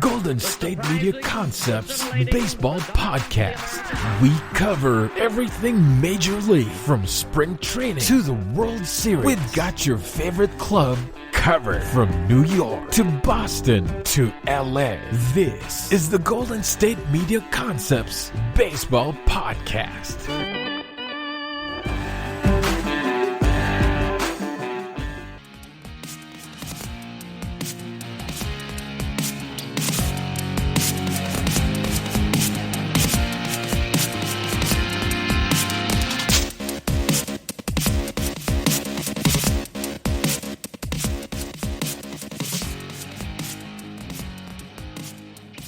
Golden State Media Concepts Baseball Podcast. We cover everything Major League, from spring training to the World Series. We've got your favorite club covered, from New York to Boston to LA. This is the Golden State Media Concepts Baseball Podcast.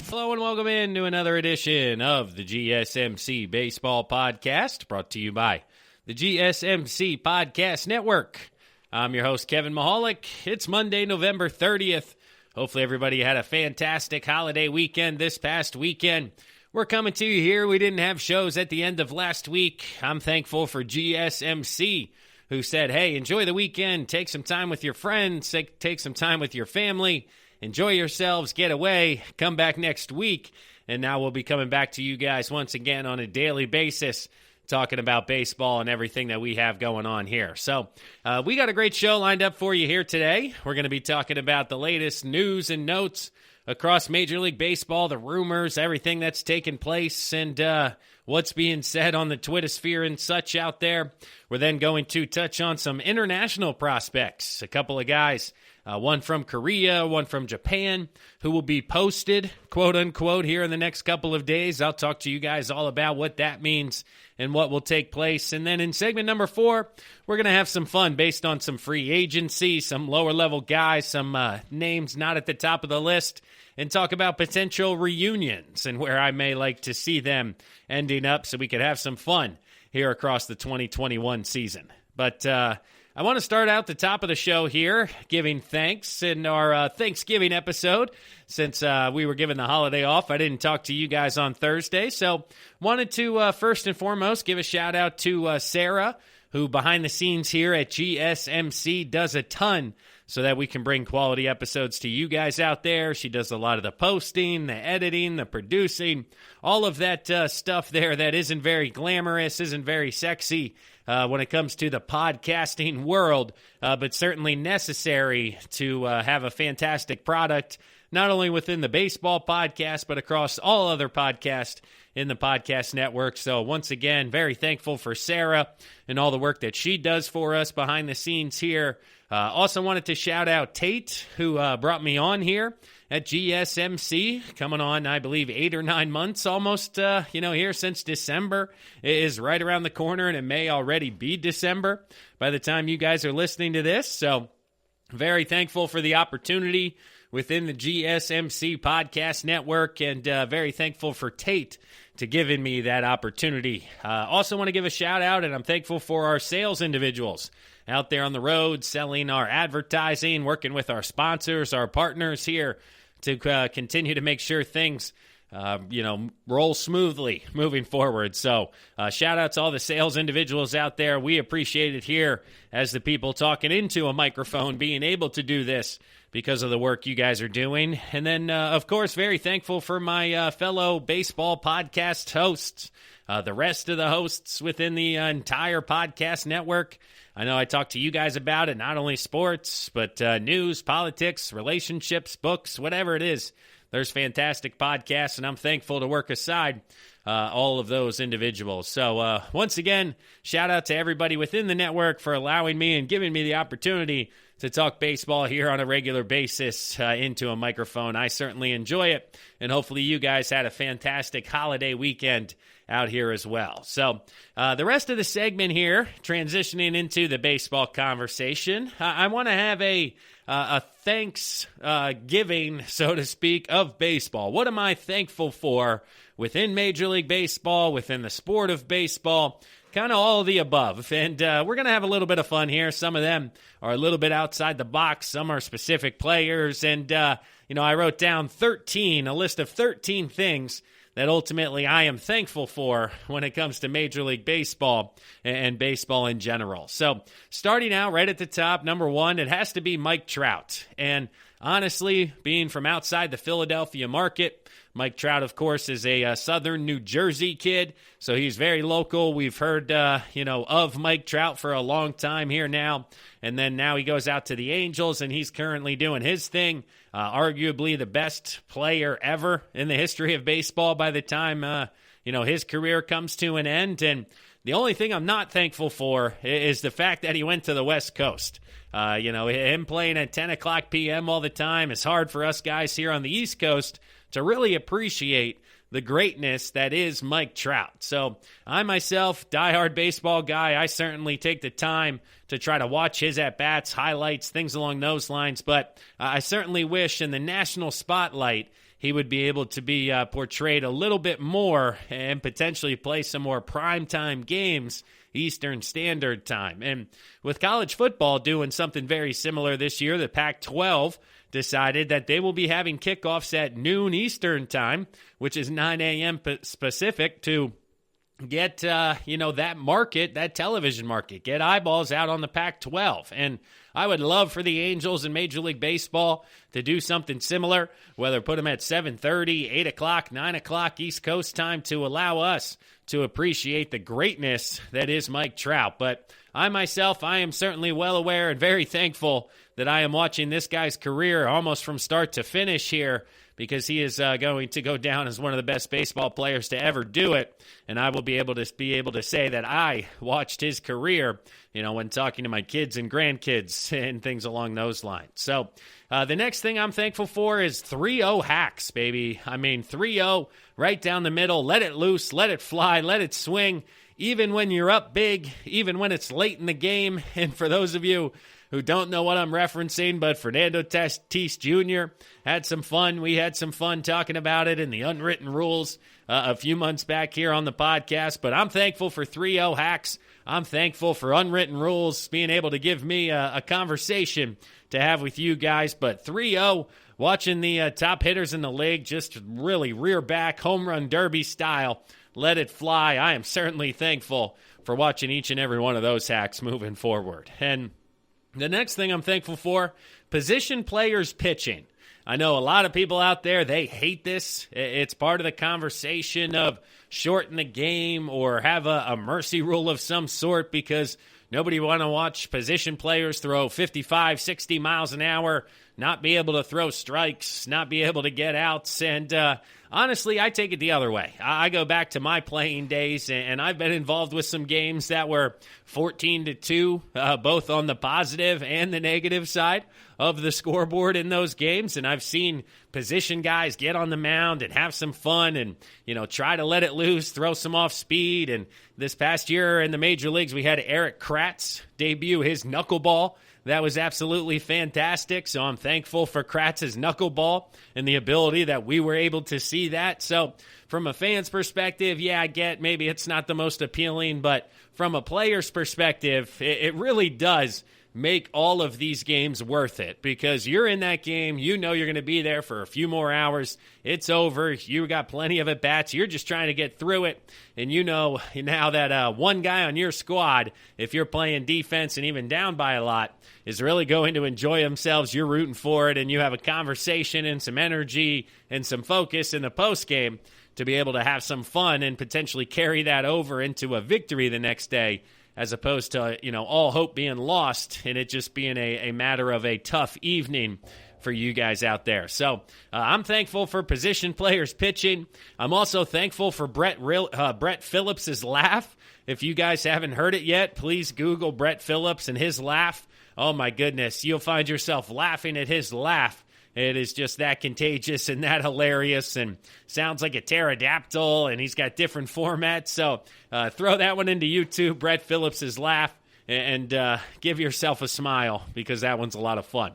Hello and welcome in to another edition of the GSMC Baseball Podcast, brought to you by the GSMC Podcast Network. I'm your host, Kevin Mahalik. It's Monday, November 30th. Hopefully everybody had a fantastic holiday weekend this past weekend. We're coming to you here. We didn't have shows at the end of last week. I'm thankful for GSMC, who said, hey, enjoy the weekend, take some time with your friends, take some time with your family, enjoy yourselves, get away, come back next week, and now we'll be coming back to you guys once again on a daily basis, talking about baseball and everything that we have going on here. So we got a great show lined up for you here today. We're going to be talking about the latest news and notes across Major League Baseball, the rumors, everything that's taken place, and what's being said on the Twittersphere and such out there. We're then going to touch on some international prospects, a couple of guys, one from Korea, one from Japan, who will be posted, quote-unquote, here in the next couple of days. I'll talk to you guys all about what that means and what will take place. And then in segment number 4, we're going to have some fun based on some free agency, some lower-level guys, some names not at the top of the list, and talk about potential reunions and where I may like to see them ending up so we could have some fun here across the 2021 season. But I want to start out the top of the show here, giving thanks in our Thanksgiving episode. Since we were given the holiday off, I didn't talk to you guys on Thursday. So wanted to, first and foremost, give a shout out to Sarah, who behind the scenes here at GSMC does a ton so that we can bring quality episodes to you guys out there. She does a lot of the posting, the editing, the producing, all of that stuff there that isn't very glamorous, isn't very sexy when it comes to the podcasting world, but certainly necessary to have a fantastic product, not only within the baseball podcast, but across all other podcasts in the podcast network. So once again, very thankful for Sarah and all the work that she does for us behind the scenes here. Also wanted to shout out Tate, who brought me on here at GSMC, coming on, I believe, 8 or 9 months almost, here since December. It is right around the corner, and it may already be December by the time you guys are listening to this. So very thankful for the opportunity within the GSMC Podcast Network, and very thankful for Tate to giving me that opportunity. Also want to give a shout out, and I'm thankful for our sales individuals out there on the road, selling our advertising, working with our sponsors, our partners here to continue to make sure things, roll smoothly moving forward. So shout out to all the sales individuals out there. We appreciate it here as the people talking into a microphone, being able to do this because of the work you guys are doing. And then, of course, very thankful for my fellow baseball podcast hosts, the rest of the hosts within the entire podcast network. I know I talk to you guys about it, not only sports, but news, politics, relationships, books, whatever it is. There's fantastic podcasts, and I'm thankful to work aside all of those individuals. So once again, shout out to everybody within the network for allowing me and giving me the opportunity to talk baseball here on a regular basis into a microphone. I certainly enjoy it, and hopefully you guys had a fantastic holiday weekend out here as well. So the rest of the segment here, transitioning into the baseball conversation, I want to have a thanks giving, so to speak, of baseball. What am I thankful for within Major League Baseball, within the sport of baseball? Kind of all of the above. And we're going to have a little bit of fun here. Some of them are a little bit outside the box. Some are specific players. And, I wrote down a list of 13 things that ultimately I am thankful for when it comes to Major League Baseball and baseball in general. So starting out right at the top, number one, it has to be Mike Trout. And honestly, being from outside the Philadelphia market, Mike Trout, of course, is a southern New Jersey kid, so he's very local. We've heard, of Mike Trout for a long time here now, and then now he goes out to the Angels, and he's currently doing his thing. Arguably the best player ever in the history of baseball by the time, his career comes to an end. And the only thing I'm not thankful for is the fact that he went to the West Coast. Him playing at 10 o'clock p.m. all the time is hard for us guys here on the East Coast to really appreciate the greatness that is Mike Trout. So I myself, diehard baseball guy, I certainly take the time to try to watch his at-bats, highlights, things along those lines. But I certainly wish in the national spotlight he would be able to be portrayed a little bit more and potentially play some more primetime games Eastern Standard Time. And with college football doing something very similar this year, the Pac-12 decided that they will be having kickoffs at noon Eastern Time, which is 9 a.m. Pacific, to get, that market, that television market, get eyeballs out on the Pac-12. And I would love for the Angels in Major League Baseball to do something similar, whether put them at 7:30, 8 o'clock, 9 o'clock East Coast time to allow us to appreciate the greatness that is Mike Trout. But I myself, I am certainly well aware and very thankful that I am watching this guy's career almost from start to finish here, because he is going to go down as one of the best baseball players to ever do it. And I will be able to say that I watched his career, when talking to my kids and grandkids and things along those lines. So the next thing I'm thankful for is 3-0 hacks, baby. I mean, 3-0 right down the middle. Let it loose, let it fly, let it swing, even when you're up big, even when it's late in the game. And for those of you who don't know what I'm referencing, but Fernando Tatis Jr. had some fun. We had some fun talking about it in the unwritten rules a few months back here on the podcast. But I'm thankful for 3-0 hacks. I'm thankful for unwritten rules being able to give me a conversation to have with you guys. But 3-0, watching the top hitters in the league just really rear back, home run derby style, let it fly. I am certainly thankful for watching each and every one of those hacks moving forward. And the next thing I'm thankful for, position players pitching. I know a lot of people out there, they hate this. It's part of the conversation of shorten the game or have a mercy rule of some sort, because nobody want to watch position players throw 55, 60 miles an hour, not be able to throw strikes, not be able to get outs. And honestly, I take it the other way. I go back to my playing days, and I've been involved with some games that were 14-2, both on the positive and the negative side of the scoreboard in those games. And I've seen position guys get on the mound and have some fun and, try to let it loose, throw some off speed. And this past year in the major leagues, we had Eric Kratz debut his knuckleball. That was absolutely fantastic. So I'm thankful for Kratz's knuckleball and the ability that we were able to see that. So from a fan's perspective, yeah, I get maybe it's not the most appealing, but from a player's perspective, it really does make all of these games worth it, because you're in that game, you're going to be there for a few more hours. It's over. You got plenty of at-bats. You're just trying to get through it. And now that one guy on your squad, if you're playing defense and even down by a lot, is really going to enjoy themselves. You're rooting for it, and you have a conversation and some energy and some focus in the postgame to be able to have some fun and potentially carry that over into a victory the next day, as opposed to, all hope being lost and it just being a matter of a tough evening for you guys out there. So I'm thankful for position players pitching. I'm also thankful for Brett Phillips' laugh. If you guys haven't heard it yet, please Google Brett Phillips and his laugh. Oh, my goodness. You'll find yourself laughing at his laugh. It is just that contagious and that hilarious, and sounds like a pterodactyl, and he's got different formats. So throw that one into YouTube, Brett Phillips' laugh, and give yourself a smile, because that one's a lot of fun.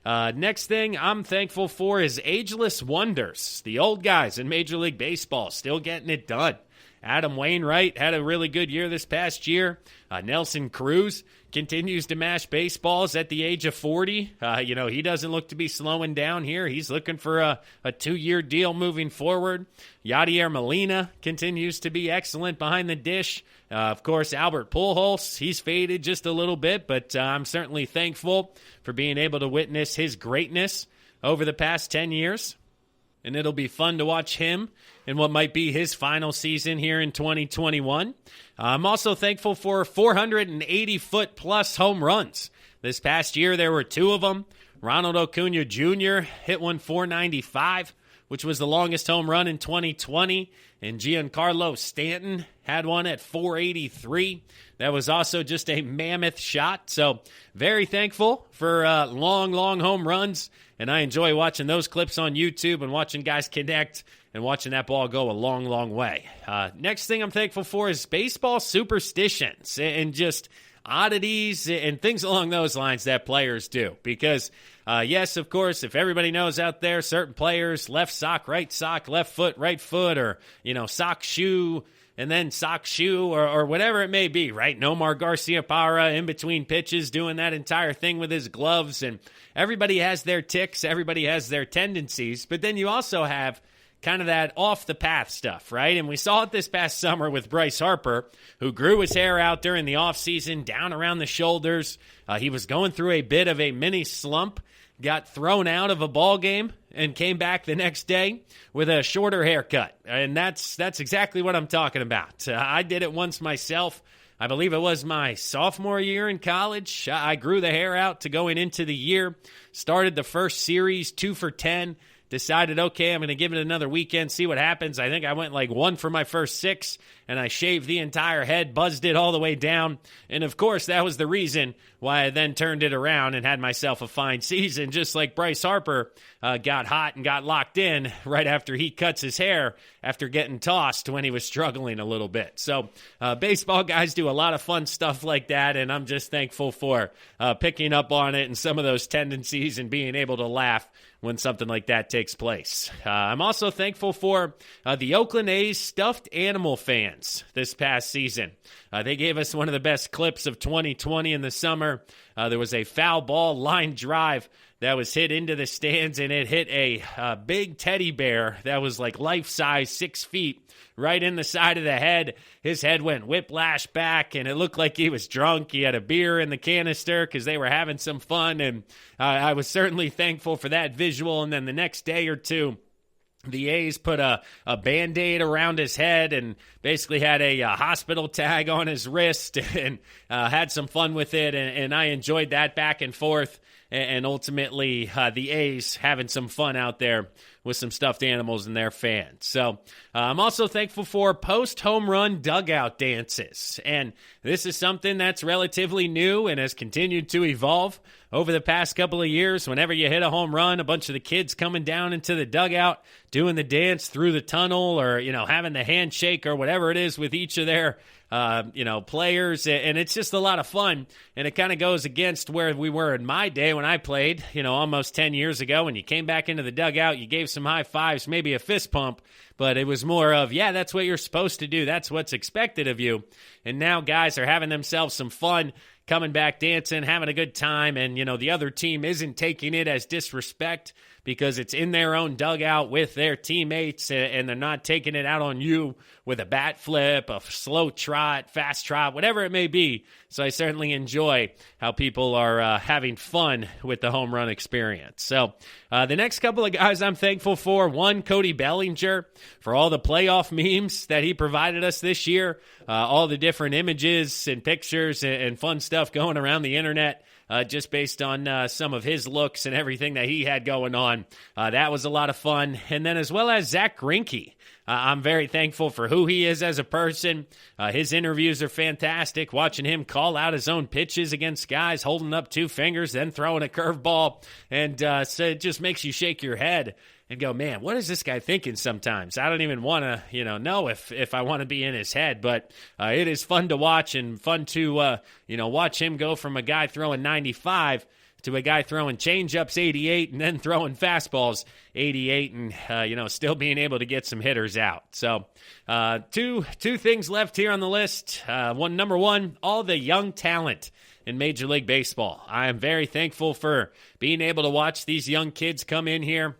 Next thing I'm thankful for is ageless wonders. The old guys in Major League Baseball still getting it done. Adam Wainwright had a really good year this past year. Nelson Cruz continues to mash baseballs at the age of 40. He doesn't look to be slowing down here. He's looking for a 2-year deal moving forward. Yadier Molina continues to be excellent behind the dish. Of course, Albert Pujols, he's faded just a little bit, but I'm certainly thankful for being able to witness his greatness over the past 10 years. And it'll be fun to watch him in what might be his final season here in 2021. I'm also thankful for 480-foot-plus home runs. This past year, there were 2 of them. Ronald Acuna Jr. hit one 495, which was the longest home run in 2020. And Giancarlo Stanton had one at 483. That was also just a mammoth shot. So very thankful for long home runs. And I enjoy watching those clips on YouTube and watching guys connect and watching that ball go a long way. Next thing I'm thankful for is baseball superstitions and just oddities and things along those lines that players do. Because, yes, of course, if everybody knows out there, certain players, left sock, left foot, right foot, or, sock, shoe, and then sock, shoe, or whatever it may be, right? Nomar Garciaparra in between pitches doing that entire thing with his gloves. And everybody has their ticks. Everybody has their tendencies. But then you also have kind of that off-the-path stuff, right? And we saw it this past summer with Bryce Harper, who grew his hair out during the offseason, down around the shoulders. He was going through a bit of a mini slump, got thrown out of a ball game, and came back the next day with a shorter haircut. And that's exactly what I'm talking about. I did it once myself. I believe it was my sophomore year in college. I grew the hair out to going into the year, started the first series 2 for 10, decided, okay, I'm going to give it another weekend, see what happens. I think I went like 1 for my first 6, and I shaved the entire head, buzzed it all the way down. And, of course, that was the reason why I then turned it around and had myself a fine season, just like Bryce Harper got hot and got locked in right after he cuts his hair after getting tossed when he was struggling a little bit. So baseball guys do a lot of fun stuff like that, and I'm just thankful for picking up on it and some of those tendencies and being able to laugh when something like that takes place. I'm also thankful for the Oakland A's stuffed animal fans this past season. They gave us one of the best clips of 2020 in the summer. There was a foul ball line drive that was hit into the stands, and it hit a big teddy bear that was like life-size, 6 feet, right in the side of the head. His head went whiplash back, and it looked like he was drunk. He had a beer in the canister because they were having some fun, and I was certainly thankful for that visual. And then the next day or two, the A's put a Band-Aid around his head and basically had a hospital tag on his wrist and had some fun with it, and I enjoyed that back and forth. And ultimately, the A's having some fun out there with some stuffed animals and their fans. So I'm also thankful for post-home run dugout dances. And this is something that's relatively new and has continued to evolve over the past couple of years. Whenever you hit a home run, a bunch of the kids coming down into the dugout, doing the dance through the tunnel, or, having the handshake or whatever it is with each of their players, and it's just a lot of fun, and it kind of goes against where we were in my day when I played, almost 10 years ago. When you came back into the dugout, you gave some high fives, maybe a fist pump, but it was more of, yeah, that's what you're supposed to do. That's what's expected of you. And now guys are having themselves some fun, coming back dancing, having a good time, and, the other team isn't taking it as disrespect because it's in their own dugout with their teammates, and they're not taking it out on you with a bat flip, a slow trot, fast trot, whatever it may be. So I certainly enjoy how people are having fun with the home run experience. So the next couple of guys I'm thankful for, one, Cody Bellinger, for all the playoff memes that he provided us this year, all the different images and pictures and fun stuff going around the internet. Just based on some of his looks and everything that he had going on. That was a lot of fun. And then as well as Zach Greinke. I'm very thankful for who he is as a person. His interviews are fantastic. Watching him call out his own pitches against guys, holding up 2 fingers, then throwing a curveball. And so it just makes you shake your head and go, man, what is this guy thinking sometimes? I don't even want to, know if I want to be in his head, but it is fun to watch and fun to, watch him go from a guy throwing 95 to a guy throwing changeups 88 and then throwing fastballs 88 and, still being able to get some hitters out. So two things left here on the list. Number one, all the young talent in Major League Baseball. I am very thankful for being able to watch these young kids come in here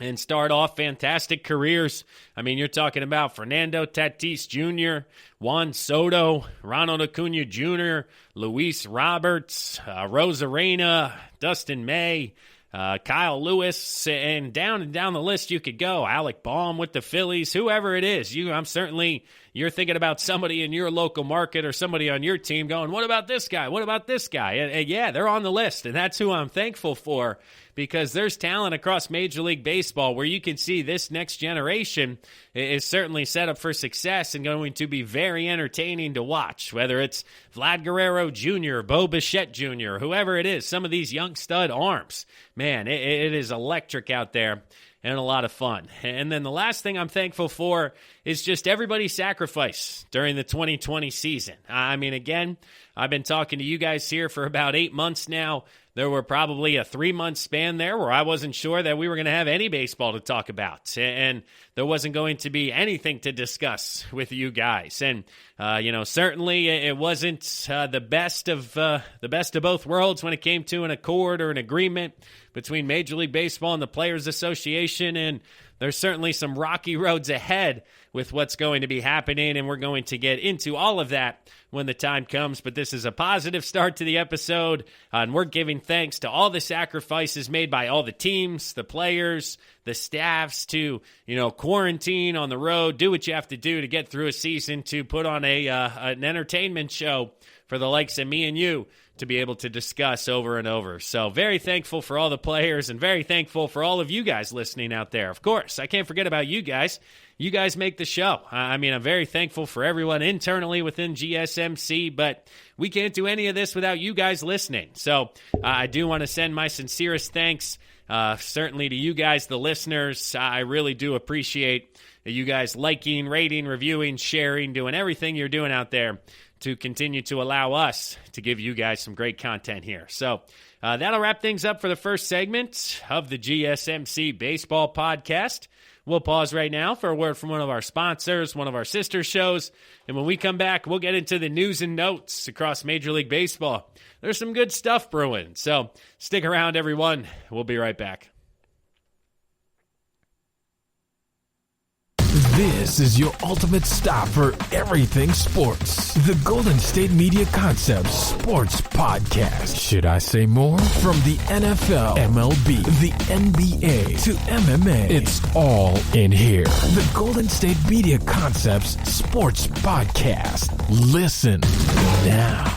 and start off fantastic careers. I mean, you're talking about Fernando Tatis Jr., Juan Soto, Ronald Acuna Jr., Luis Roberts, Rosarena, Dustin May, Kyle Lewis, and down the list you could go. Alec Baum with the Phillies, whoever it is. You're thinking about somebody in your local market or somebody on your team going, what about this guy? What about this guy? And yeah, they're on the list, and that's who I'm thankful for, because there's talent across Major League Baseball where you can see this next generation is certainly set up for success and going to be very entertaining to watch, whether it's Vlad Guerrero Jr., Bo Bichette Jr., whoever it is, some of these young stud arms. Man, it is electric out there and a lot of fun. And then the last thing I'm thankful for is just everybody's sacrifice during the 2020 season. I mean, again, I've been talking to you guys here for about 8 months now. There were probably a 3-month span there where I wasn't sure that we were going to have any baseball to talk about, and there wasn't going to be anything to discuss with you guys. And certainly it wasn't the best of both worlds when it came to an accord or an agreement between Major League Baseball and the Players Association. And there's certainly some rocky roads ahead with what's going to be happening, and we're going to get into all of that when the time comes. But this is a positive start to the episode, and we're giving thanks to all the sacrifices made by all the teams, the players, the staffs to, quarantine on the road, do what you have to do to get through a season, to put on an entertainment show for the likes of me and you to be able to discuss over and over. So very thankful for all the players and very thankful for all of you guys listening out there. Of course, I can't forget about you guys. You guys make the show. I'm very thankful for everyone internally within GSMC, but we can't do any of this without you guys listening. So I do want to send my sincerest thanks, certainly to you guys, the listeners. I really do appreciate you guys liking, rating, reviewing, sharing, doing everything you're doing out there to continue to allow us to give you guys some great content here. So that'll wrap things up for the first segment of the GSMC Baseball Podcast. We'll pause right now for a word from one of our sponsors, one of our sister shows, and when we come back, we'll get into the news and notes across Major League Baseball. There's some good stuff brewing, so stick around, everyone. We'll be right back. This is your ultimate stop for everything sports. The Golden State Media Concepts Sports Podcast. Should I say more? From the NFL, MLB, the NBA to MMA, it's all in here. The Golden State Media Concepts Sports Podcast. Listen now.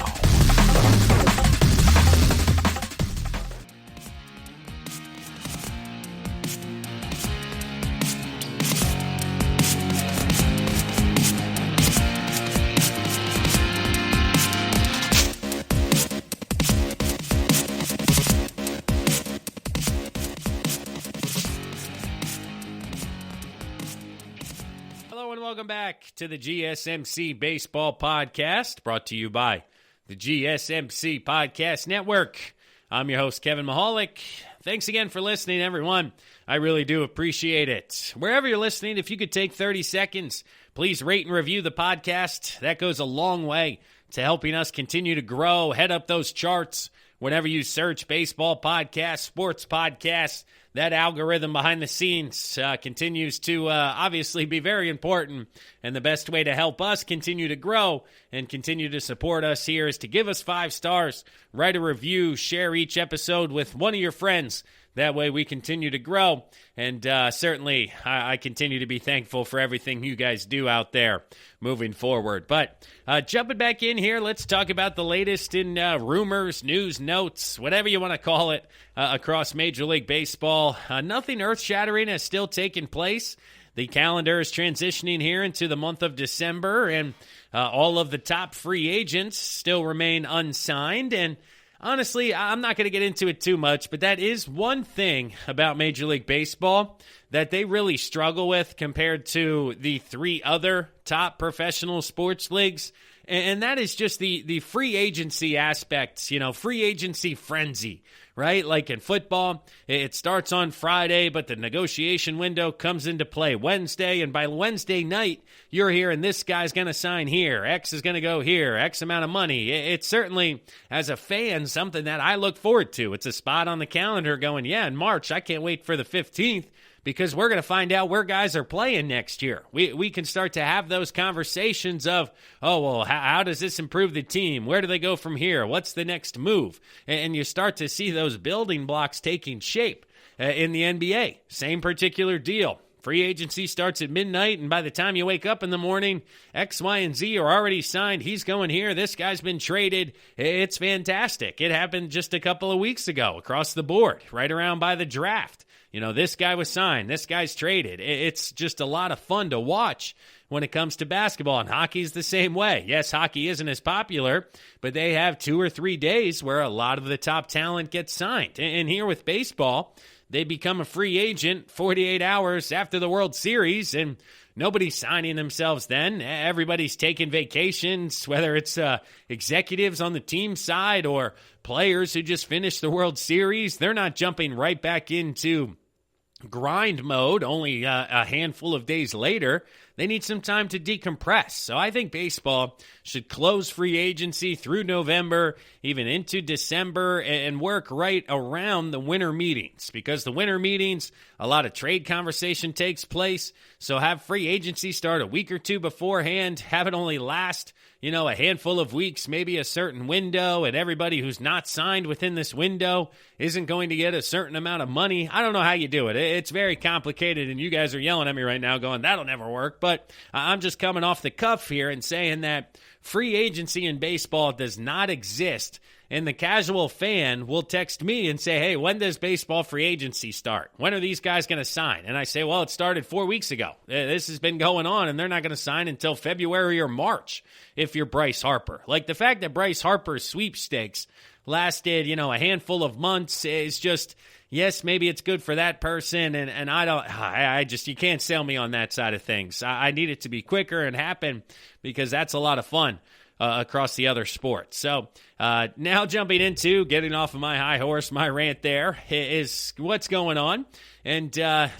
Welcome back to the GSMC Baseball Podcast, brought to you by the GSMC Podcast Network. I'm your host, Kevin Mahalik. Thanks again for listening, everyone. I really do appreciate it. Wherever you're listening, if you could take 30 seconds, please rate and review the podcast. That goes a long way to helping us continue to grow, head up those charts. Whenever you search baseball podcasts, sports podcasts, that algorithm behind the scenes continues to obviously be very important. And the best way to help us continue to grow and continue to support us here is to give us 5 stars, write a review, share each episode with one of your friends. That way we continue to grow, and certainly I continue to be thankful for everything you guys do out there moving forward. But jumping back in here, let's talk about the latest in rumors, news, notes, whatever you want to call it, across Major League Baseball. Nothing earth-shattering has still taken place. The calendar is transitioning here into the month of December, and all of the top free agents still remain unsigned, and honestly, I'm not going to get into it too much, but that is one thing about Major League Baseball that they really struggle with compared to the 3 other top professional sports leagues, and that is just the free agency aspect, free agency frenzy, right? Like in football, it starts on Friday, but the negotiation window comes into play Wednesday, and by Wednesday night, you're hearing this guy's going to sign here, X is going to go here, X amount of money. It's certainly, as a fan, something that I look forward to. It's a spot on the calendar going, yeah, in March, I can't wait for the 15th, because we're going to find out where guys are playing next year. We can start to have those conversations of, oh, well, how does this improve the team? Where do they go from here? What's the next move? And you start to see those building blocks taking shape in the NBA. Same particular deal. Free agency starts at midnight, and by the time you wake up in the morning, X, Y, and Z are already signed. He's going here. This guy's been traded. It's fantastic. It happened just a couple of weeks ago across the board, right around by the draft. You know, this guy was signed. This guy's traded. It's just a lot of fun to watch when it comes to basketball, and hockey's the same way. Yes, hockey isn't as popular, but they have 2 or 3 days where a lot of the top talent gets signed. And here with baseball, they become a free agent 48 hours after the World Series, and nobody's signing themselves then. Everybody's taking vacations, whether it's executives on the team side or players who just finished the World Series. They're not jumping right back into grind mode only a handful of days later. They need some time to decompress. So I think baseball should close free agency through November, even into December, and work right around the winter meetings, because the winter meetings, a lot of trade conversation takes place. So have free agency start a week or two beforehand, have it only last, a handful of weeks, maybe a certain window, and everybody who's not signed within this window isn't going to get a certain amount of money. I don't know how you do it. It's very complicated, and you guys are yelling at me right now going, that'll never work. But I'm just coming off the cuff here and saying that free agency in baseball does not exist. And the casual fan will text me and say, hey, when does baseball free agency start? When are these guys going to sign? And I say, well, it started 4 weeks ago. This has been going on, and they're not going to sign until February or March if you're Bryce Harper. Like, the fact that Bryce Harper's sweepstakes lasted, a handful of months is just, yes, maybe it's good for that person, and I just, you can't sell me on that side of things. I need it to be quicker and happen, because that's a lot of fun across the other sports. So now jumping into getting off of my high horse, my rant there is what's going on. And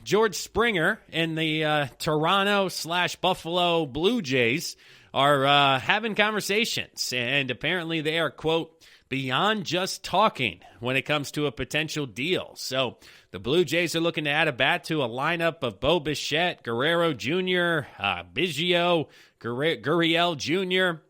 George Springer and the Toronto/Buffalo Blue Jays are having conversations, and apparently they are, quote, beyond just talking when it comes to a potential deal. So the Blue Jays are looking to add a bat to a lineup of Bo Bichette, Guerrero Jr., Biggio, Gurriel Jr.,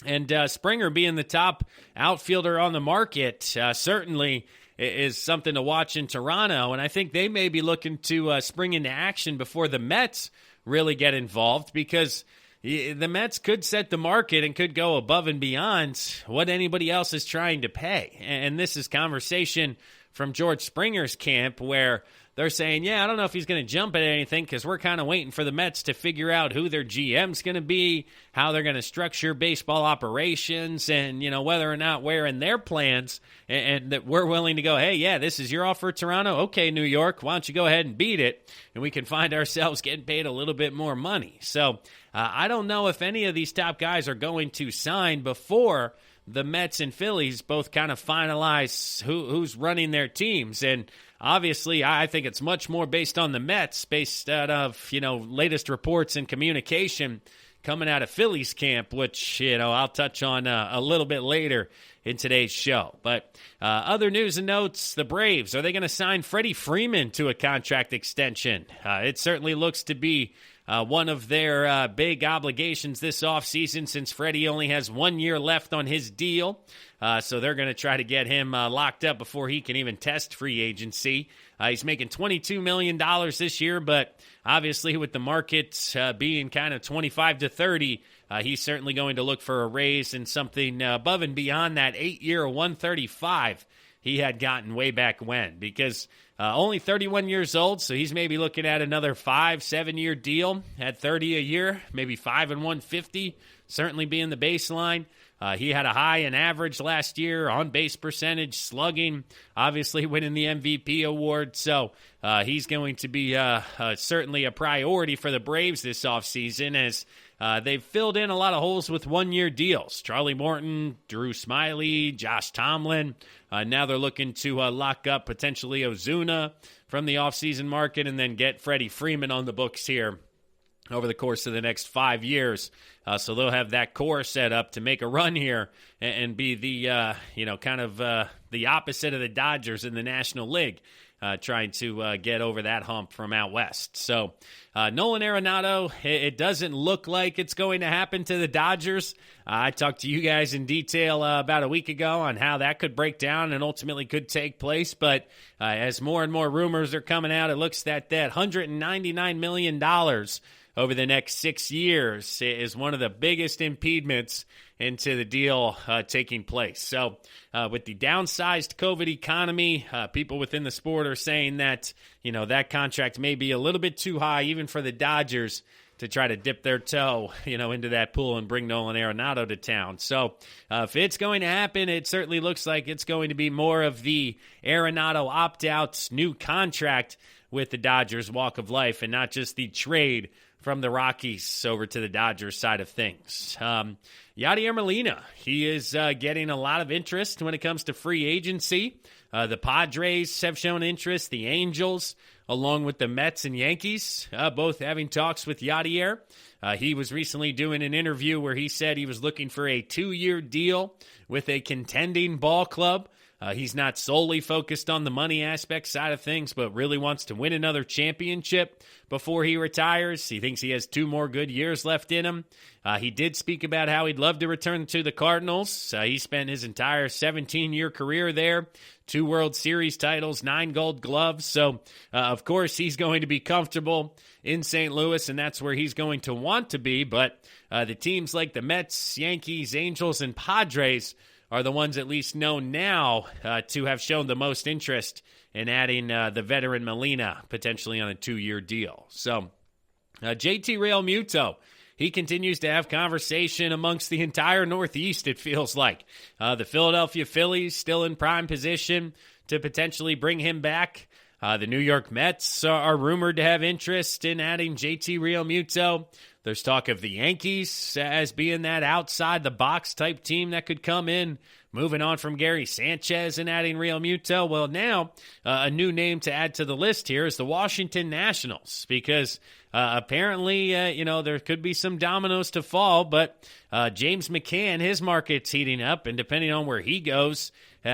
and Springer being the top outfielder on the market certainly is something to watch in Toronto. And I think they may be looking to spring into action before the Mets really get involved, because the Mets could set the market and could go above and beyond what anybody else is trying to pay. And this is conversation from George Springer's camp, where they're saying, yeah, I don't know if he's going to jump at anything, because we're kind of waiting for the Mets to figure out who their GM's going to be, how they're going to structure baseball operations, and, whether or not we're in their plans, and that we're willing to go, hey, yeah, this is your offer, Toronto. Okay, New York, why don't you go ahead and beat it, and we can find ourselves getting paid a little bit more money. So I don't know if any of these top guys are going to sign before the Mets and Phillies both kind of finalize who's running their teams. And obviously, I think it's much more based on the Mets, based out of, latest reports and communication coming out of Phillies camp, which, I'll touch on a little bit later in today's show. But other news and notes, the Braves, are they going to sign Freddie Freeman to a contract extension? It certainly looks to be one of their big obligations this offseason, since Freddie only has 1 year left on his deal. So they're going to try to get him locked up before he can even test free agency. He's making $22 million this year, but obviously with the market being kind of 25 to 30, he's certainly going to look for a raise and something above and beyond that 8-year 135 he had gotten way back when, because only 31 years old, so he's maybe looking at another 5-7 year deal at 30 a year, maybe 5 and 150, certainly being the baseline. He had a high in average last year, on base percentage, slugging, obviously winning the MVP award. So he's going to be certainly a priority for the Braves this offseason, as they've filled in a lot of holes with one-year deals. Charlie Morton, Drew Smyly, Josh Tomlin. Now they're looking to lock up potentially Ozuna from the offseason market and then get Freddie Freeman on the books here over the course of the next 5 years. So they'll have that core set up to make a run here and be the, the opposite of the Dodgers in the National League, trying to get over that hump from out west. So Nolan Arenado, it doesn't look like it's going to happen to the Dodgers. I talked to you guys in detail about a week ago on how that could break down and ultimately could take place. But as more and more rumors are coming out, it looks that $199 million over the next 6 years is one of the biggest impediments into the deal taking place. So with the downsized COVID economy, people within the sport are saying that, that contract may be a little bit too high even for the Dodgers to try to dip their toe, into that pool and bring Nolan Arenado to town. So if it's going to happen, it certainly looks like it's going to be more of the Arenado opt-out new contract with the Dodgers walk of life and not just the trade from the Rockies over to the Dodgers side of things. Yadier Molina, he is getting a lot of interest when it comes to free agency. The Padres have shown interest, the Angels, along with the Mets and Yankees, both having talks with Yadier. He was recently doing an interview where he said he was looking for a 2-year deal with a contending ball club. He's not solely focused on the money aspect side of things, but really wants to win another championship before he retires. He thinks he has 2 more good years left in him. He did speak about how he'd love to return to the Cardinals. He spent his entire 17-year career there, 2 World Series titles, 9 Gold Gloves. So, of course, he's going to be comfortable in St. Louis, and that's where he's going to want to be. But the teams like the Mets, Yankees, Angels, and Padres are the ones at least known now to have shown the most interest in adding the veteran Molina potentially on a 2-year deal. So JT Realmuto, he continues to have conversation amongst the entire Northeast, it feels like. The Philadelphia Phillies still in prime position to potentially bring him back. The New York Mets are rumored to have interest in adding JT Realmuto. There's talk of the Yankees as being that outside-the-box type team that could come in, moving on from Gary Sanchez and adding Realmuto. Well, now a new name to add to the list here is the Washington Nationals, because apparently, there could be some dominoes to fall, but James McCann, his market's heating up, and depending on where he goes, the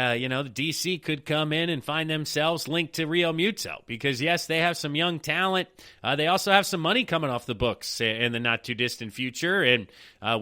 DC could come in and find themselves linked to Realmuto because, yes, they have some young talent. They also have some money coming off the books in the not-too-distant future. And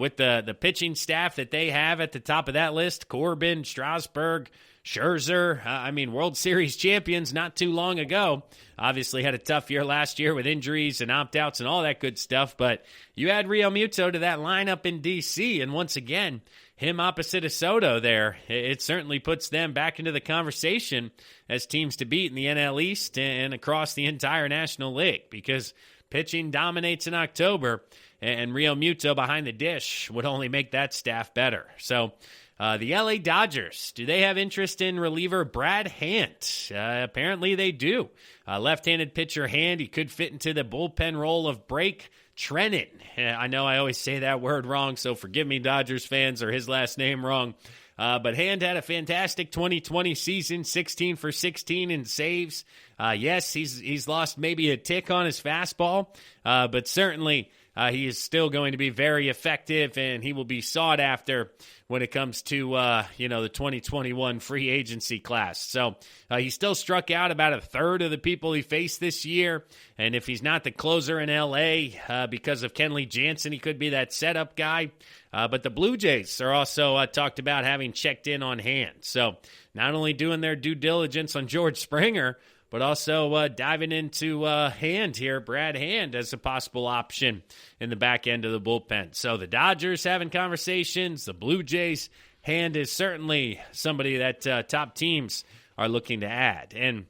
with the pitching staff that they have at the top of that list, Corbin, Strasburg, Scherzer, World Series champions not too long ago. Obviously had a tough year last year with injuries and opt-outs and all that good stuff. But you add Realmuto to that lineup in D.C., and once again, him opposite of Soto there, it certainly puts them back into the conversation as teams to beat in the NL East and across the entire National League, because pitching dominates in October, and Realmuto behind the dish would only make that staff better. So the LA Dodgers, do they have interest in reliever Brad Hand? Apparently they do. Left-handed pitcher Hand, he could fit into the bullpen role of Blake Treinen. I know I always say that word wrong, so forgive me, Dodgers fans, or his last name wrong. But Hand had a fantastic 2020 season, 16 for 16 in saves. Yes, he's lost maybe a tick on his fastball, but certainly he is still going to be very effective, and he will be sought after when it comes to, the 2021 free agency class. So he still struck out about a third of the people he faced this year. And if he's not the closer in L.A. Because of Kenley Jansen, he could be that setup guy. But the Blue Jays are also talked about having checked in on Hand. So not only doing their due diligence on George Springer, but also diving into Hand here, Brad Hand, as a possible option in the back end of the bullpen. So the Dodgers having conversations, the Blue Jays, Hand is certainly somebody that top teams are looking to add. And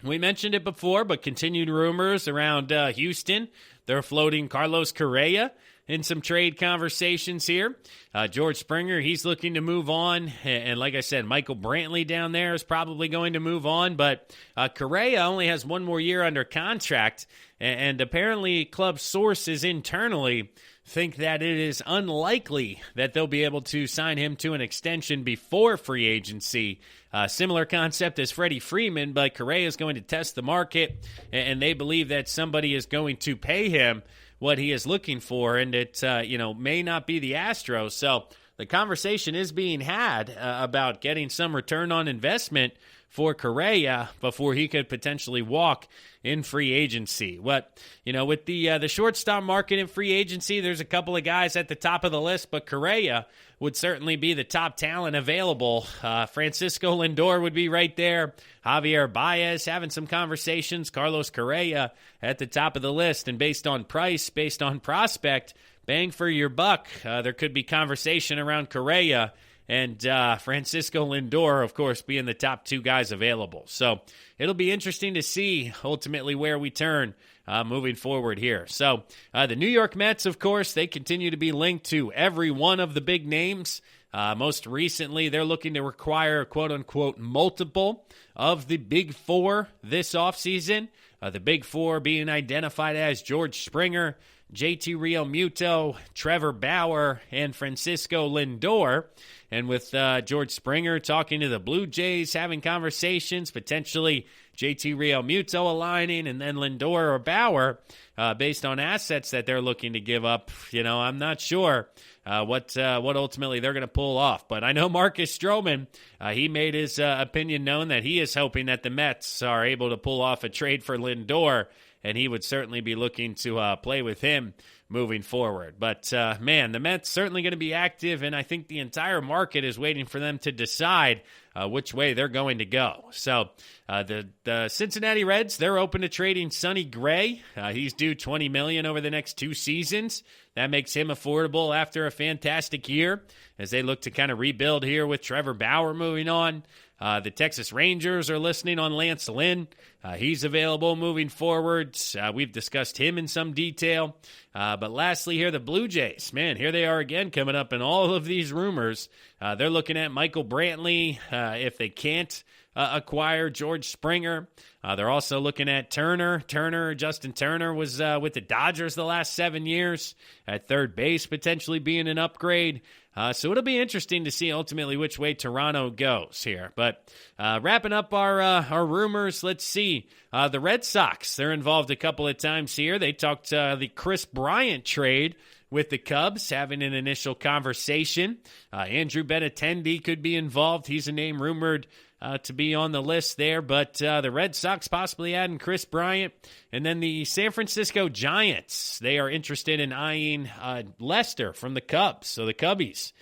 we mentioned it before, but continued rumors around Houston. They're floating Carlos Correa in some trade conversations here. George Springer, he's looking to move on. And like I said, Michael Brantley down there is probably going to move on. But Correa only has one more year under contract. And apparently club sources internally think that it is unlikely that they'll be able to sign him to an extension before free agency. Similar concept as Freddie Freeman, but Correa is going to test the market, and they believe that somebody is going to pay him what he is looking for, and it may not be the Astros. So the conversation is being had about getting some return on investment for Correa before he could potentially walk in free agency. With the shortstop market in free agency, there's a couple of guys at the top of the list, but Correa would certainly be the top talent available. Francisco Lindor would be right there. Javier Baez having some conversations. Carlos Correa at the top of the list. And based on price, based on prospect, bang for your buck, there could be conversation around Correa and Francisco Lindor, of course, being the top two guys available. So it'll be interesting to see ultimately where we turn moving forward here. So the New York Mets, of course, they continue to be linked to every one of the big names. Most recently, they're looking to require, quote-unquote, multiple of the big four this offseason. The big four being identified as George Springer, JT Realmuto, Trevor Bauer, and Francisco Lindor. And with George Springer talking to the Blue Jays, having conversations, potentially JT Realmuto aligning, and then Lindor or Bauer, based on assets that they're looking to give up. I'm not sure what ultimately they're going to pull off. But I know Marcus Stroman, he made his opinion known that he is hoping that the Mets are able to pull off a trade for Lindor, and he would certainly be looking to play with him moving forward. But, the Mets certainly going to be active, and I think the entire market is waiting for them to decide which way they're going to go. So the Cincinnati Reds, they're open to trading Sonny Gray. He's due $20 million over the next 2 seasons. That makes him affordable after a fantastic year as they look to kind of rebuild here with Trevor Bauer moving on. The Texas Rangers are listening on Lance Lynn. He's available moving forward. We've discussed him in some detail. But lastly here, the Blue Jays. Man, here they are again coming up in all of these rumors. They're looking at Michael Brantley if they can't acquire George Springer. They're also looking at Turner. Justin Turner was with the Dodgers the last 7 years. At third base, potentially being an upgrade. So it'll be interesting to see ultimately which way Toronto goes here. But wrapping up our rumors, let's see. The Red Sox, they're involved a couple of times here. They talked the Chris Bryant trade with the Cubs, having an initial conversation. Andrew Benintendi could be involved. He's a name rumored to be on the list there, but the Red Sox possibly adding Chris Bryant. And then the San Francisco Giants, they are interested in eyeing Lester from the Cubs. So the Cubbies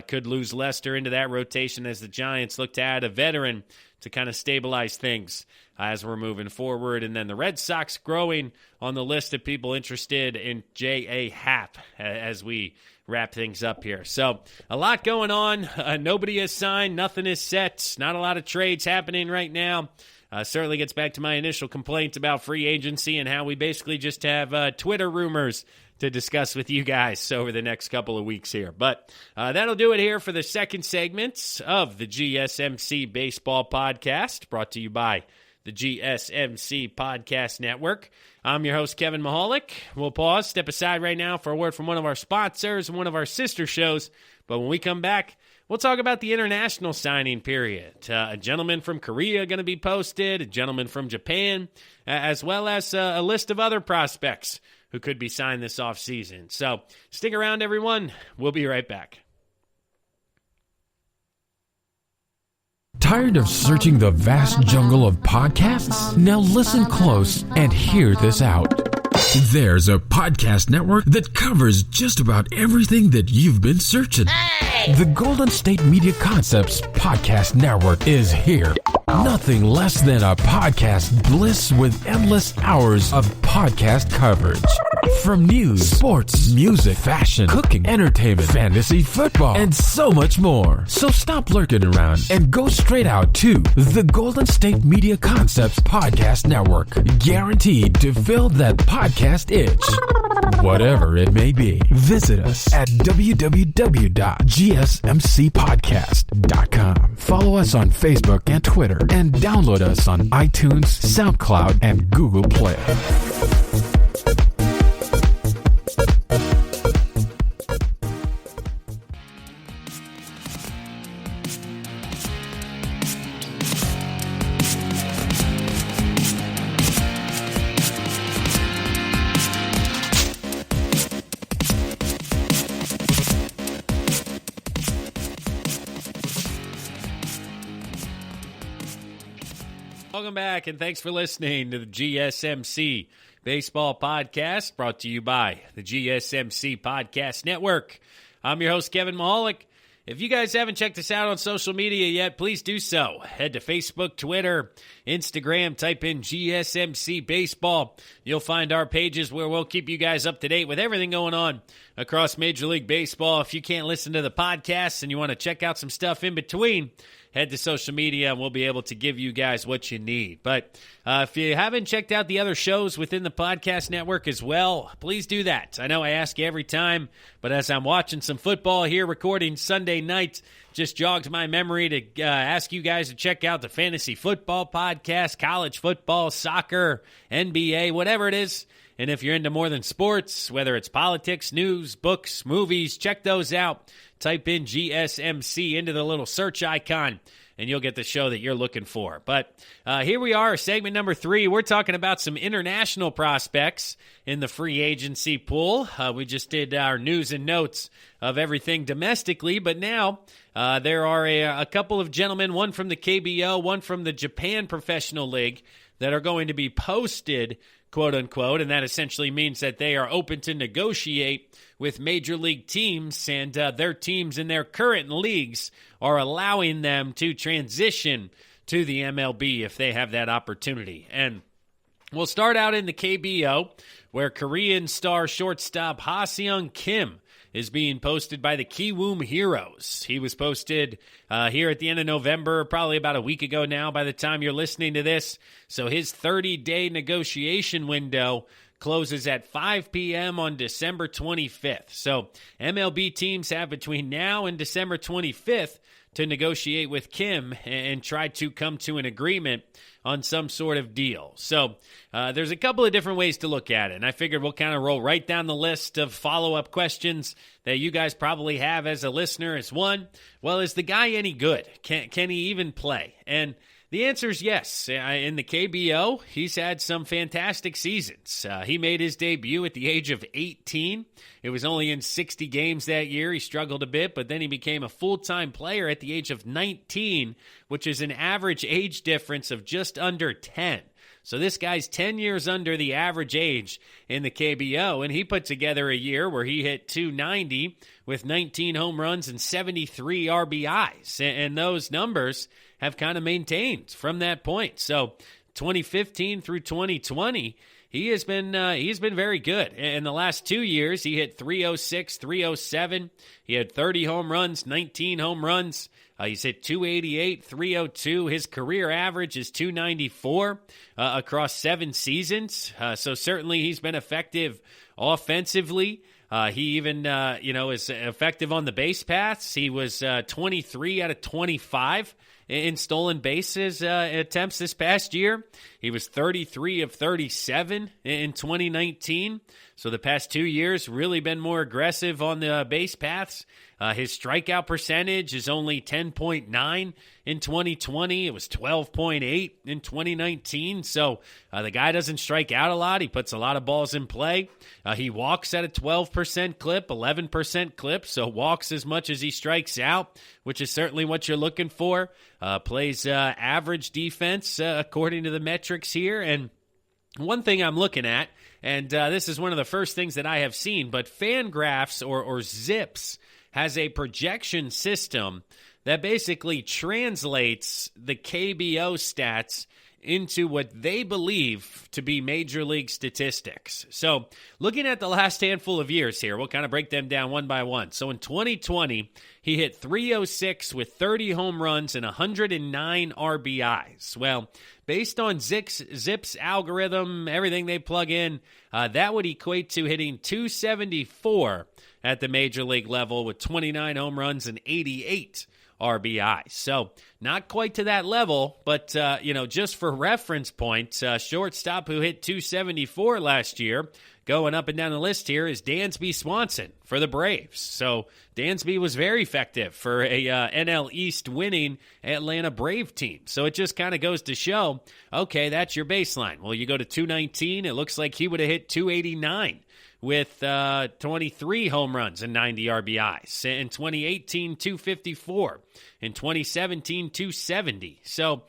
could lose Lester into that rotation as the Giants look to add a veteran to kind of stabilize things as we're moving forward. And then the Red Sox growing on the list of people interested in J.A. Happ as we wrap things up here. So a lot going on. Nobody has signed. Nothing is set. Not a lot of trades happening right now. Certainly gets back to my initial complaints about free agency and how we basically just have Twitter rumors to discuss with you guys over the next couple of weeks here. But that'll do it here for the second segment of the GSMC Baseball Podcast, brought to you by the GSMC Podcast Network. I'm your host, Kevin Mahalik. We'll pause, step aside right now for a word from one of our sponsors and one of our sister shows. But when we come back, we'll talk about the international signing period. A gentleman from Korea going to be posted, a gentleman from Japan, as well as a list of other prospects who could be signed this offseason. So stick around, everyone. We'll be right back. Tired of searching the vast jungle of podcasts? Now listen close and hear this out. There's a podcast network that covers just about everything that you've been searching. Hey! The Golden State Media Concepts Podcast Network is here. Nothing less than a podcast bliss with endless hours of podcast coverage. are. From news, sports, music, fashion, cooking, entertainment, fantasy, football, and so much more. So stop lurking around and go straight out to the Golden State Media Concepts Podcast Network. Guaranteed to fill that podcast itch. Whatever it may be. Visit us at www.gsmcpodcast.com. Follow us on Facebook and Twitter, and download us on iTunes, SoundCloud, and Google Play. Welcome back, and thanks for listening to the GSMC Baseball Podcast, brought to you by the GSMC Podcast Network. I'm your host, Kevin Mahalik. If you guys haven't checked us out on social media yet, please do so. Head to Facebook, Twitter, Instagram, type in GSMC Baseball. You'll find our pages where we'll keep you guys up to date with everything going on across Major League Baseball. If you can't listen to the podcasts and you want to check out some stuff in between, head to social media and we'll be able to give you guys what you need. But if you haven't checked out the other shows within the podcast network as well, please do that. I know I ask you every time, but as I'm watching some football here, recording Sunday night, just jogged my memory to ask you guys to check out the Fantasy Football Podcast, college football, soccer, NBA, whatever it is. And if you're into more than sports, whether it's politics, news, books, movies, check those out. Type in GSMC into the little search icon, and you'll get the show that you're looking for. But here we are, segment number 3. We're talking about some international prospects in the free agency pool. We just did our news and notes of everything domestically, but now there are a couple of gentlemen, one from the KBO, one from the Japan Professional League, that are going to be posted, quote unquote, and that essentially means that they are open to negotiate with major league teams, and their teams in their current leagues are allowing them to transition to the MLB if they have that opportunity. And we'll start out in the KBO, where Korean star shortstop Ha-Seong Kim is being posted by the Kiwoom Heroes. He was posted here at the end of November, probably about a week ago now by the time you're listening to this. So his 30-day negotiation window closes at 5 p.m. on December 25th. So MLB teams have between now and December 25th to negotiate with Kim and try to come to an agreement on some sort of deal. So there's a couple of different ways to look at it, and I figured we'll kind of roll right down the list of follow-up questions that you guys probably have as a listener. Is one, well, is the guy any good? Can he even play? And the answer is yes. In the KBO, he's had some fantastic seasons. He made his debut at the age of 18. It was only in 60 games that year. He struggled a bit, but then he became a full-time player at the age of 19, which is an average age difference of just under 10. So this guy's 10 years under the average age in the KBO, and he put together a year where he hit .290 with 19 home runs and 73 RBIs. And those numbers have kind of maintained from that point. So 2015 through 2020, he's been very good. In the last 2 years, he hit .306, .307. He had 30 home runs, 19 home runs. He's hit .288, .302. His career average is .294 across 7 seasons. So certainly he's been effective offensively. He even, is effective on the base paths. He was 23 out of 25 in stolen bases attempts this past year. He was 33 of 37 in 2019. So the past 2 years, really been more aggressive on the base paths. His strikeout percentage is only 10.9 in 2020. It was 12.8 in 2019. So the guy doesn't strike out a lot. He puts a lot of balls in play. He walks at a 12% clip, 11% clip. So walks as much as he strikes out, which is certainly what you're looking for. Plays average defense according to the metrics here. And one thing I'm looking at, and this is one of the first things that I have seen, but Fangraphs or Zips has a projection system that basically translates the KBO stats into what they believe to be major league statistics. So looking at the last handful of years here, we'll kind of break them down one by one. So in 2020, he hit 306 with 30 home runs and 109 RBIs. Well, based on Zip's algorithm, everything they plug in, that would equate to hitting 274 at the major league level with 29 home runs and 88 RBIs. So not quite to that level, but, just for reference point, shortstop who hit 274 last year, going up and down the list here, is Dansby Swanson for the Braves. So Dansby was very effective for a NL East winning Atlanta Brave team. So it just kind of goes to show, okay, that's your baseline. Well, you go to 219, it looks like he would have hit 289 with 23 home runs and 90 RBIs. In 2018, 254. In 2017, 270. So,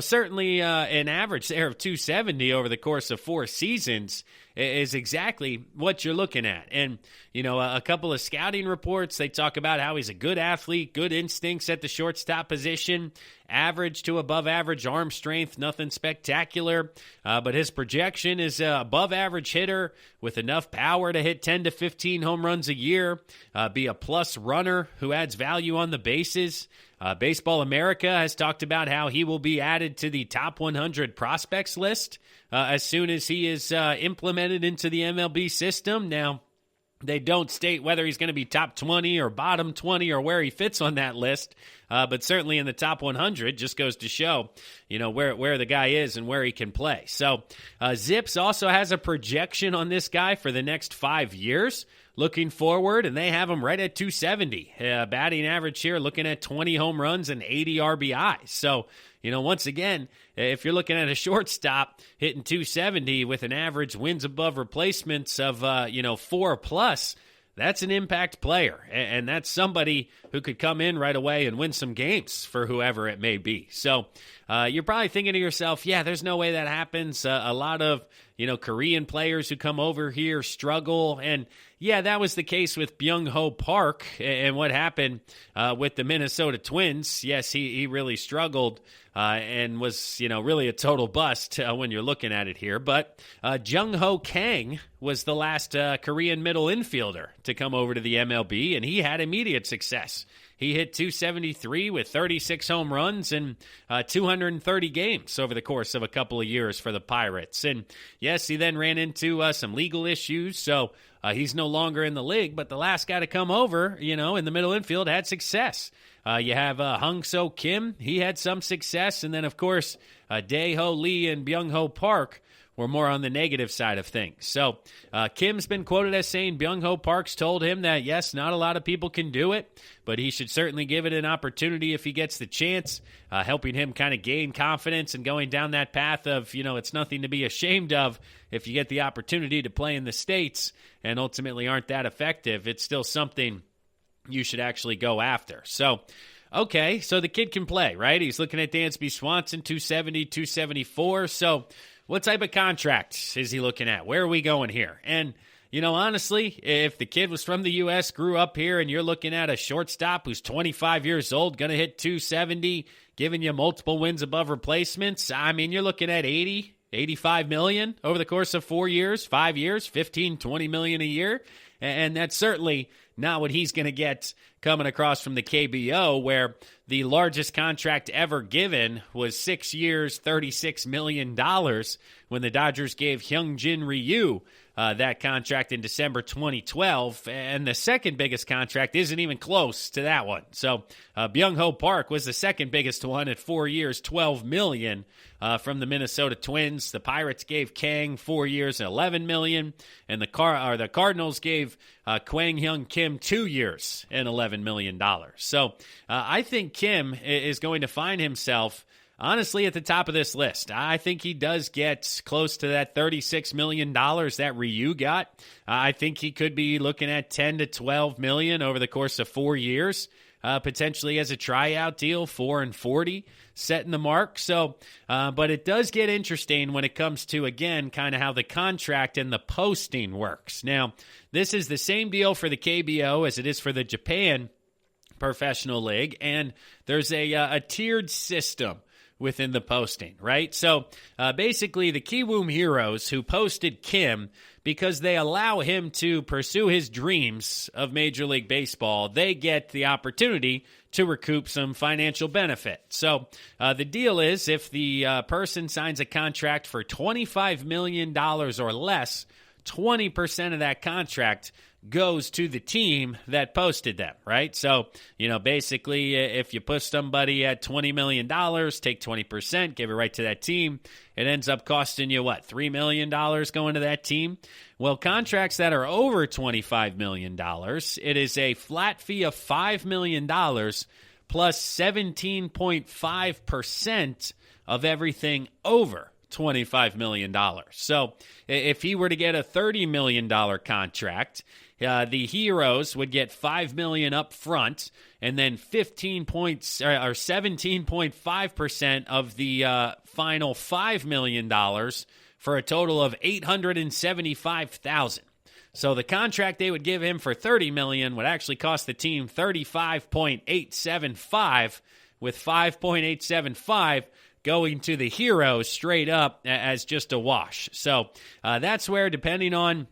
certainly an average there of 270 over the course of 4 seasons is exactly what you're looking at. And, a couple of scouting reports, they talk about how he's a good athlete, good instincts at the shortstop position, average to above average arm strength, nothing spectacular. But his projection is above average hitter with enough power to hit 10 to 15 home runs a year, be a plus runner who adds value on the bases. Baseball America has talked about how he will be added to the top 100 prospects list as soon as he is implemented into the MLB system. Now, they don't state whether he's going to be top 20 or bottom 20 or where he fits on that list, but certainly in the top 100 just goes to show, where the guy is and where he can play. So Zips also has a projection on this guy for the next 5 years. Looking forward, and they have him right at 270. Batting average here, looking at 20 home runs and 80 RBIs. So, once again, if you're looking at a shortstop hitting 270 with an average wins above replacements of, 4+, that's an impact player. And that's somebody who could come in right away and win some games for whoever it may be. So you're probably thinking to yourself, yeah, there's no way that happens. A lot of, Korean players who come over here struggle. And yeah, that was the case with Jungho Park and what happened with the Minnesota Twins. Yes, he really struggled and was, really a total bust when you're looking at it here. But Jungho Kang was the last Korean middle infielder to come over to the MLB, and he had immediate success. He hit 273 with 36 home runs and 230 games over the course of a couple of years for the Pirates. And yes, he then ran into some legal issues, so he's no longer in the league. But the last guy to come over, in the middle infield had success. You have Ha-Seong Kim. He had some success. And then, of course, Dae-Ho Lee and Byung-Ho Park were more on the negative side of things. So Kim's been quoted as saying Byung-Ho Park's told him that, yes, not a lot of people can do it, but he should certainly give it an opportunity if he gets the chance, helping him kind of gain confidence and going down that path of, it's nothing to be ashamed of if you get the opportunity to play in the States and ultimately aren't that effective. It's still something you should actually go after. So, okay, so the kid can play, right? He's looking at Dansby Swanson, 270, 274. So what type of contract is he looking at? Where are we going here? And, honestly, if the kid was from the U.S., grew up here, and you're looking at a shortstop who's 25 years old, going to hit 270, giving you multiple wins above replacements, you're looking at 80, 85 million over the course of 4 years, 5 years, 15, 20 million a year. And that's certainly not what he's going to get coming across from the KBO, where the largest contract ever given was 6 years, $36 million, when the Dodgers gave Hyungjin Ryu that contract in December 2012. And the second biggest contract isn't even close to that one. So Byung-Ho Park was the second biggest one at 4 years, $12 million from the Minnesota Twins. The Pirates gave Kang 4 years and $11 million, and the Cardinals gave Kwang-Hyun Kim 2 years and $11 million. So I think Kim is going to find himself, honestly, at the top of this list. I think he does get close to that $36 million that Ryu got. I think he could be looking at $10 to $12 million over the course of 4 years, potentially as a tryout deal, 4 and 40, setting the mark. So, but it does get interesting when it comes to, again, kind of how the contract and the posting works. Now, this is the same deal for the KBO as it is for the Japan Professional League, and there's a tiered system within the posting, right? So basically the Kiwoom Heroes who posted Kim because they allow him to pursue his dreams of Major League Baseball, they get the opportunity to recoup some financial benefit. So the deal is if the person signs a contract for $25 million or less, 20% of that contract goes to the team that posted them, right? So, basically, if you push somebody at $20 million, take 20%, give it right to that team, it ends up costing you, $3 million going to that team? Well, contracts that are over $25 million, it is a flat fee of $5 million plus 17.5% of everything over $25 million. So if he were to get a $30 million contract, the Heroes would get $5 million up front, and then 17.5% of the final $5 million for a total of $875,000. So the contract they would give him for $30 million would actually cost the team $35.875, with $5.875 going to the Heroes straight up as just a wash. So that's where, depending on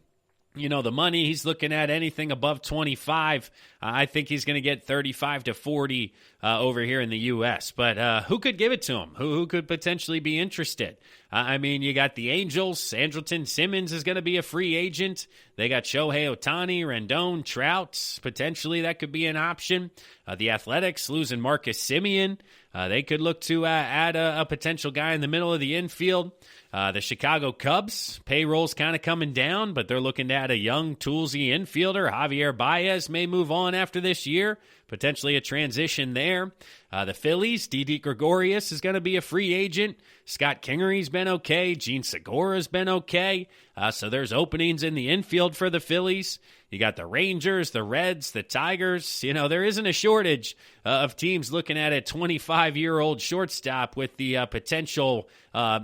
the money he's looking at, anything above 25, I think he's going to get 35 to 40 over here in the U.S. But who could give it to him? Who could potentially be interested? You got the Angels. Andrelton Simmons is going to be a free agent. They got Shohei Ohtani, Rendon, Trout. Potentially that could be an option. The Athletics losing Marcus Semien. They could look to add a potential guy in the middle of the infield. The Chicago Cubs, payroll's kind of coming down, but they're looking to add a young, toolsy infielder. Javier Baez may move on after this year. Potentially a transition there. The Phillies, Didi Gregorius is going to be a free agent. Scott Kingery's been okay. Gene Segura's been okay. So there's openings in the infield for the Phillies. You got the Rangers, the Reds, the Tigers. There isn't a shortage of teams looking at a 25-year-old shortstop with the potential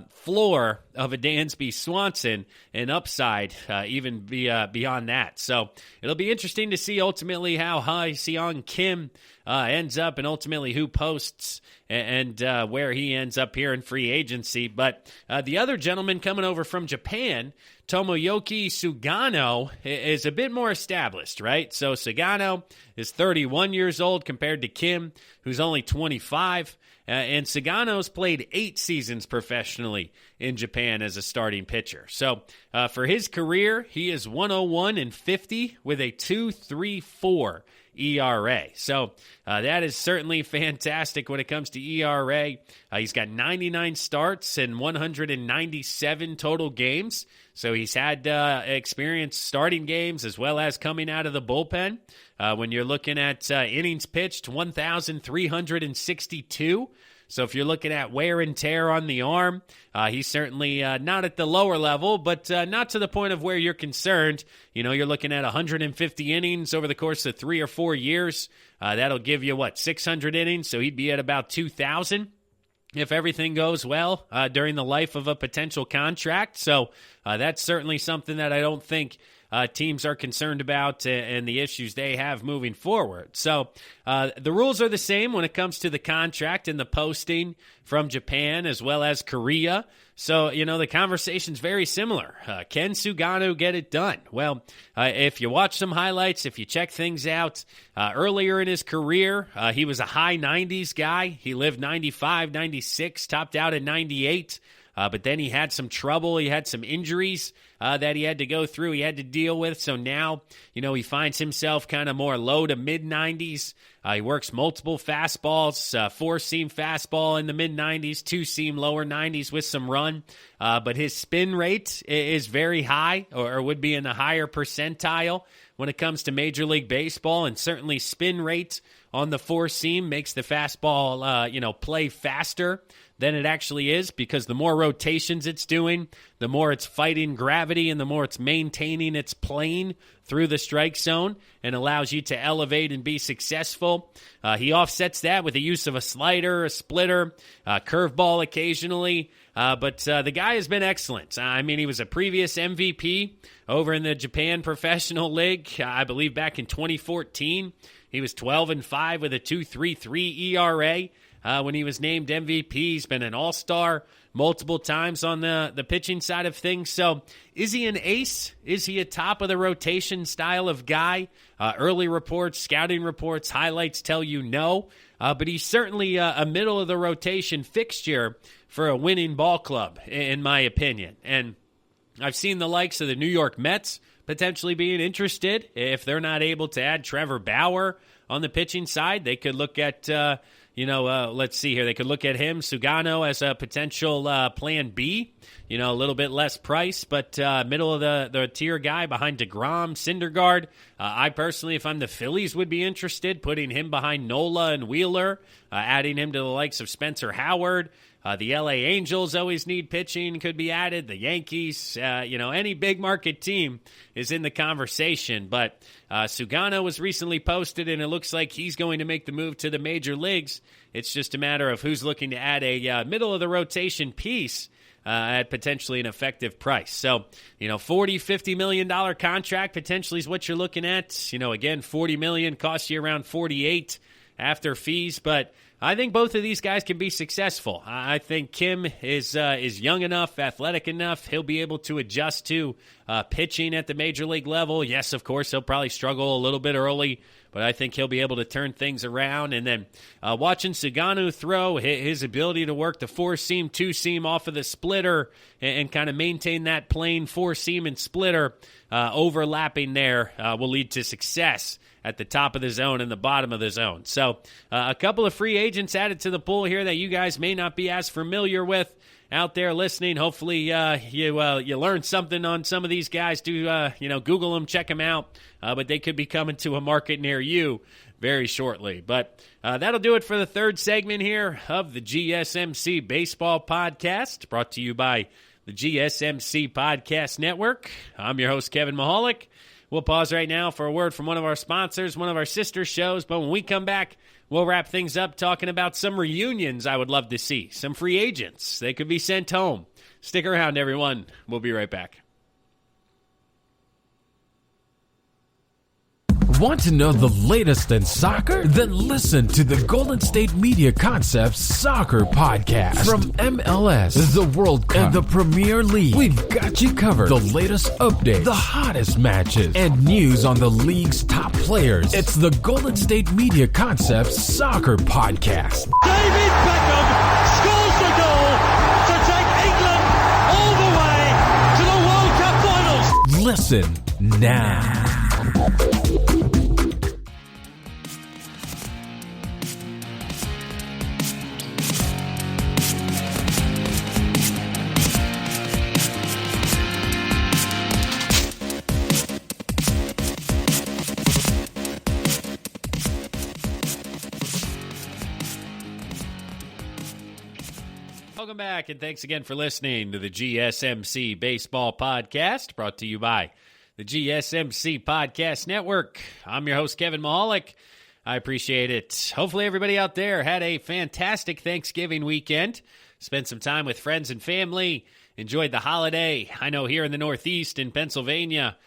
floor of a Dansby Swanson and upside even beyond that. So it'll be interesting to see ultimately how Ha-Seong Kim ends up and ultimately who posts and where he ends up here in free agency. But the other gentleman coming over from Japan, Tomoyuki Sugano, is a bit more established, right? So Sugano is 31 years old compared to Kim, who's only 25. And Sugano's played 8 seasons professionally in Japan as a starting pitcher. So for his career, he is 101-50 with a 2.34 ERA. So that is certainly fantastic when it comes to ERA. He's got 99 starts and 197 total games. So he's had experience starting games as well as coming out of the bullpen. When you're looking at innings pitched, 1,362. So if you're looking at wear and tear on the arm, he's certainly not at the lower level, but not to the point of where you're concerned. You're looking at 150 innings over the course of 3 or 4 years. That'll give you, 600 innings? So he'd be at about 2,000 if everything goes well during the life of a potential contract. So that's certainly something that I don't think teams are concerned about and the issues they have moving forward. So the rules are the same when it comes to the contract and the posting from Japan as well as Korea. So, the conversation's very similar. Can Sugano get it done? Well, if you watch some highlights, if you check things out, earlier in his career, he was a high 90s guy. He lived 95, 96, topped out at 98. But then he had some trouble. He had some injuries that he had to go through. He had to deal with. So now, he finds himself kind of more low to mid-90s. He works multiple fastballs, 4-seam fastball in the mid-90s, 2-seam lower 90s with some run. But his spin rate is very high or would be in the higher percentile when it comes to Major League Baseball. And certainly spin rate on the 4-seam makes the fastball, play faster than it actually is, because the more rotations it's doing, the more it's fighting gravity and the more it's maintaining its plane through the strike zone and allows you to elevate and be successful. He offsets that with the use of a slider, a splitter, curveball occasionally. But the guy has been excellent. He was a previous MVP over in the Japan Professional League, I believe back in 2014. He was 12-5 with a 2.33 ERA. when he was named MVP. He's been an all-star multiple times on the pitching side of things. So is he an ace? Is he a top-of-the-rotation style of guy? Early reports, scouting reports, highlights tell you no. But he's certainly a middle-of-the-rotation fixture for a winning ball club, in my opinion. And I've seen the likes of the New York Mets potentially being interested. If they're not able to add Trevor Bauer on the pitching side, they could look at, let's see here. They could look at him, Sugano, as a potential plan B. A little bit less price, but middle of the tier guy behind DeGrom, Syndergaard. I personally, if I'm the Phillies, would be interested, putting him behind Nola and Wheeler, adding him to the likes of Spencer Howard. The LA Angels always need pitching, could be added. The Yankees, any big market team is in the conversation. But Sugano was recently posted, and it looks like he's going to make the move to the major leagues. It's just a matter of who's looking to add a middle-of-the-rotation piece at potentially an effective price. So, $40, $50 million contract potentially is what you're looking at. Again, $40 million costs you around $48 after fees, but I think both of these guys can be successful. I think Kim is young enough, athletic enough. He'll be able to adjust to pitching at the major league level. Yes, of course, he'll probably struggle a little bit early, but I think he'll be able to turn things around. And then watching Sugano throw, his ability to work the four-seam, two-seam off of the splitter and kind of maintain that plain four-seam and splitter overlapping there will lead to success at the top of the zone and the bottom of the zone. So a couple of free agents added to the pool here that you guys may not be as familiar with out there listening. Hopefully you learned something on some of these guys. Do Google them, check them out. But they could be coming to a market near you very shortly. But that'll do it for the third segment here of the GSMC Baseball Podcast, brought to you by the GSMC Podcast Network. I'm your host, Kevin Mahalik. We'll pause right now for a word from one of our sponsors, one of our sister shows, but when we come back, we'll wrap things up talking about some reunions I would love to see, some free agents. They could be sent home. Stick around, everyone. We'll be right back. Want to know the latest in soccer? Then listen to the Golden State Media Concepts Soccer Podcast. From MLS, the World Cup, and the Premier League, we've got you covered. The latest updates, the hottest matches, and news on the league's top players. It's the Golden State Media Concepts Soccer Podcast. David Beckham scores the goal to take England all the way to the World Cup finals. Listen now. Welcome back, and thanks again for listening to the GSMC Baseball Podcast, brought to you by the GSMC Podcast Network. I'm your host, Kevin Mahalik. I appreciate it. Hopefully everybody out there had a fantastic Thanksgiving weekend, spent some time with friends and family, enjoyed the holiday. I know here in the Northeast in Pennsylvania,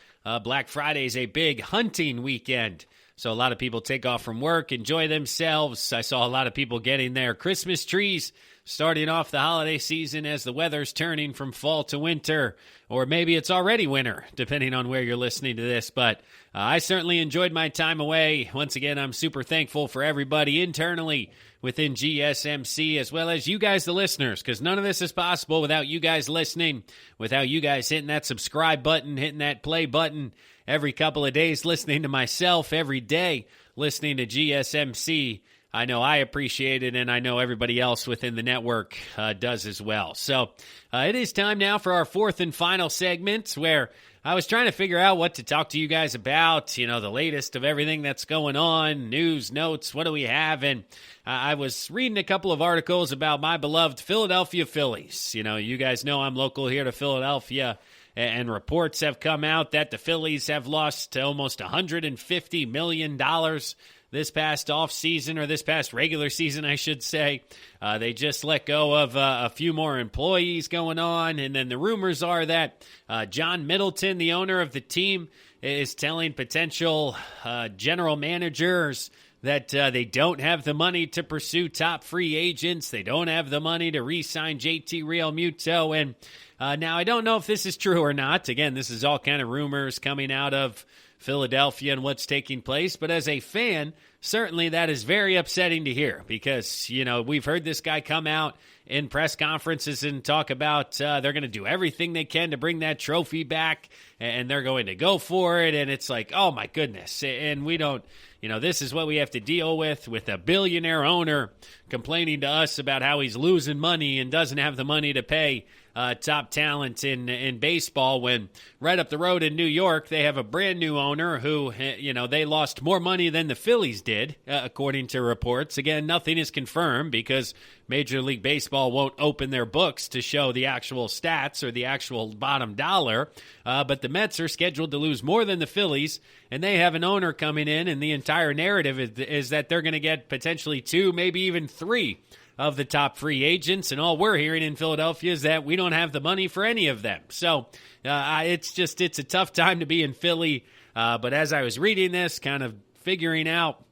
Black Friday is a big hunting weekend. So a lot of people take off from work, enjoy themselves. I saw a lot of people getting their Christmas trees, starting off the holiday season as the weather's turning from fall to winter, or maybe it's already winter, depending on where you're listening to this. But I certainly enjoyed my time away. Once again, I'm super thankful for everybody internally within GSMC, as well as you guys, the listeners, because none of this is possible without you guys listening, without you guys hitting that subscribe button, hitting that play button every couple of days, listening to myself every day, listening to GSMC. I know I appreciate it, and I know everybody else within the network does as well. So it is time now for our fourth and final segment, where I was trying to figure out what to talk to you guys about, the latest of everything that's going on, news, notes, what do we have? And I was reading a couple of articles about my beloved Philadelphia Phillies. You guys know I'm local here to Philadelphia, and reports have come out that the Phillies have lost almost $150 million this past offseason, or this past regular season, I should say. They just let go of a few more employees going on, and then the rumors are that John Middleton, the owner of the team, is telling potential general managers that they don't have the money to pursue top free agents. They don't have the money to re-sign JT Realmuto. And now I don't know if this is true or not. Again, this is all kind of rumors coming out of Philadelphia and what's taking place. But as a fan, certainly that is very upsetting to hear because, we've heard this guy come out in press conferences and talk about they're going to do everything they can to bring that trophy back and they're going to go for it. And it's like, oh, my goodness. And we don't, this is what we have to deal with a billionaire owner complaining to us about how he's losing money and doesn't have the money to pay top talent in baseball when right up the road in New York, they have a brand new owner who, they lost more money than the Phillies did, according to reports. Again, nothing is confirmed because Major League Baseball won't open their books to show the actual stats or the actual bottom dollar. But the Mets are scheduled to lose more than the Phillies, and they have an owner coming in, and the entire narrative is that they're going to get potentially 2, maybe even 3 of the top free agents, and all we're hearing in Philadelphia is that we don't have the money for any of them. So it's a tough time to be in Philly. But as I was reading this, kind of figuring out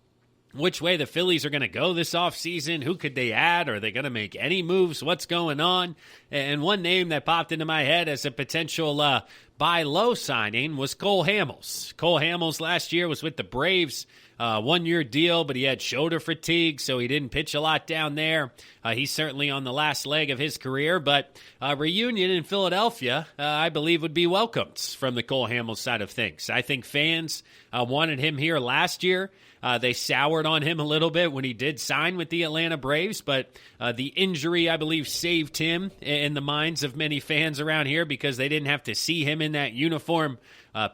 which way the Phillies are going to go this offseason, who could they add? Are they going to make any moves? What's going on? And one name that popped into my head as a potential buy low signing was Cole Hamels. Cole Hamels last year was with the Braves. 1-year deal, but he had shoulder fatigue, so he didn't pitch a lot down there. He's certainly on the last leg of his career, but reunion in Philadelphia, I believe, would be welcomed from the Cole Hamels side of things. I think fans wanted him here last year. They soured on him a little bit when he did sign with the Atlanta Braves, but the injury, I believe, saved him in the minds of many fans around here because they didn't have to see him in that uniform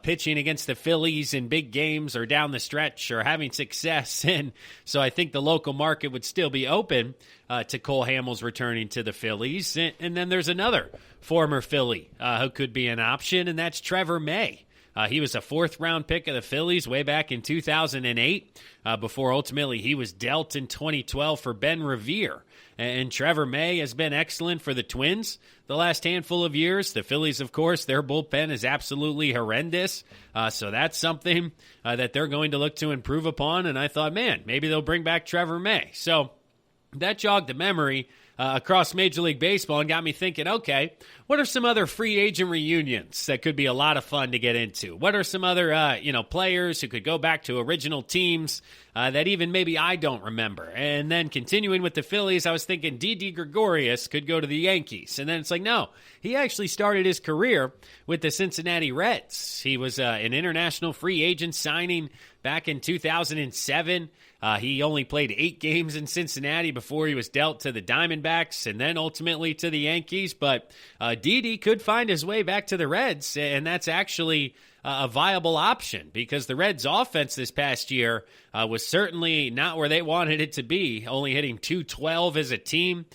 pitching against the Phillies in big games or down the stretch or having success. And so I think the local market would still be open to Cole Hamels returning to the Phillies. And then there's another former Philly who could be an option, and that's Trevor May. He was a 4th-round pick of the Phillies way back in 2008 before ultimately he was dealt in 2012 for Ben Revere. And Trevor May has been excellent for the Twins the last handful of years. The Phillies, of course, their bullpen is absolutely horrendous. So that's something that they're going to look to improve upon. And I thought, man, maybe they'll bring back Trevor May. So that jogged the memory across Major League Baseball and got me thinking, okay, what are some other free agent reunions that could be a lot of fun to get into? What are some other, players who could go back to original teams that even maybe I don't remember? And then continuing with the Phillies, I was thinking Didi Gregorius could go to the Yankees. And then it's like, no, he actually started his career with the Cincinnati Reds. He was an international free agent signing back in 2007. He only played 8 games in Cincinnati before he was dealt to the Diamondbacks and then ultimately to the Yankees. But Didi could find his way back to the Reds, and that's actually a viable option because the Reds' offense this past year was certainly not where they wanted it to be, only hitting .212 as a team.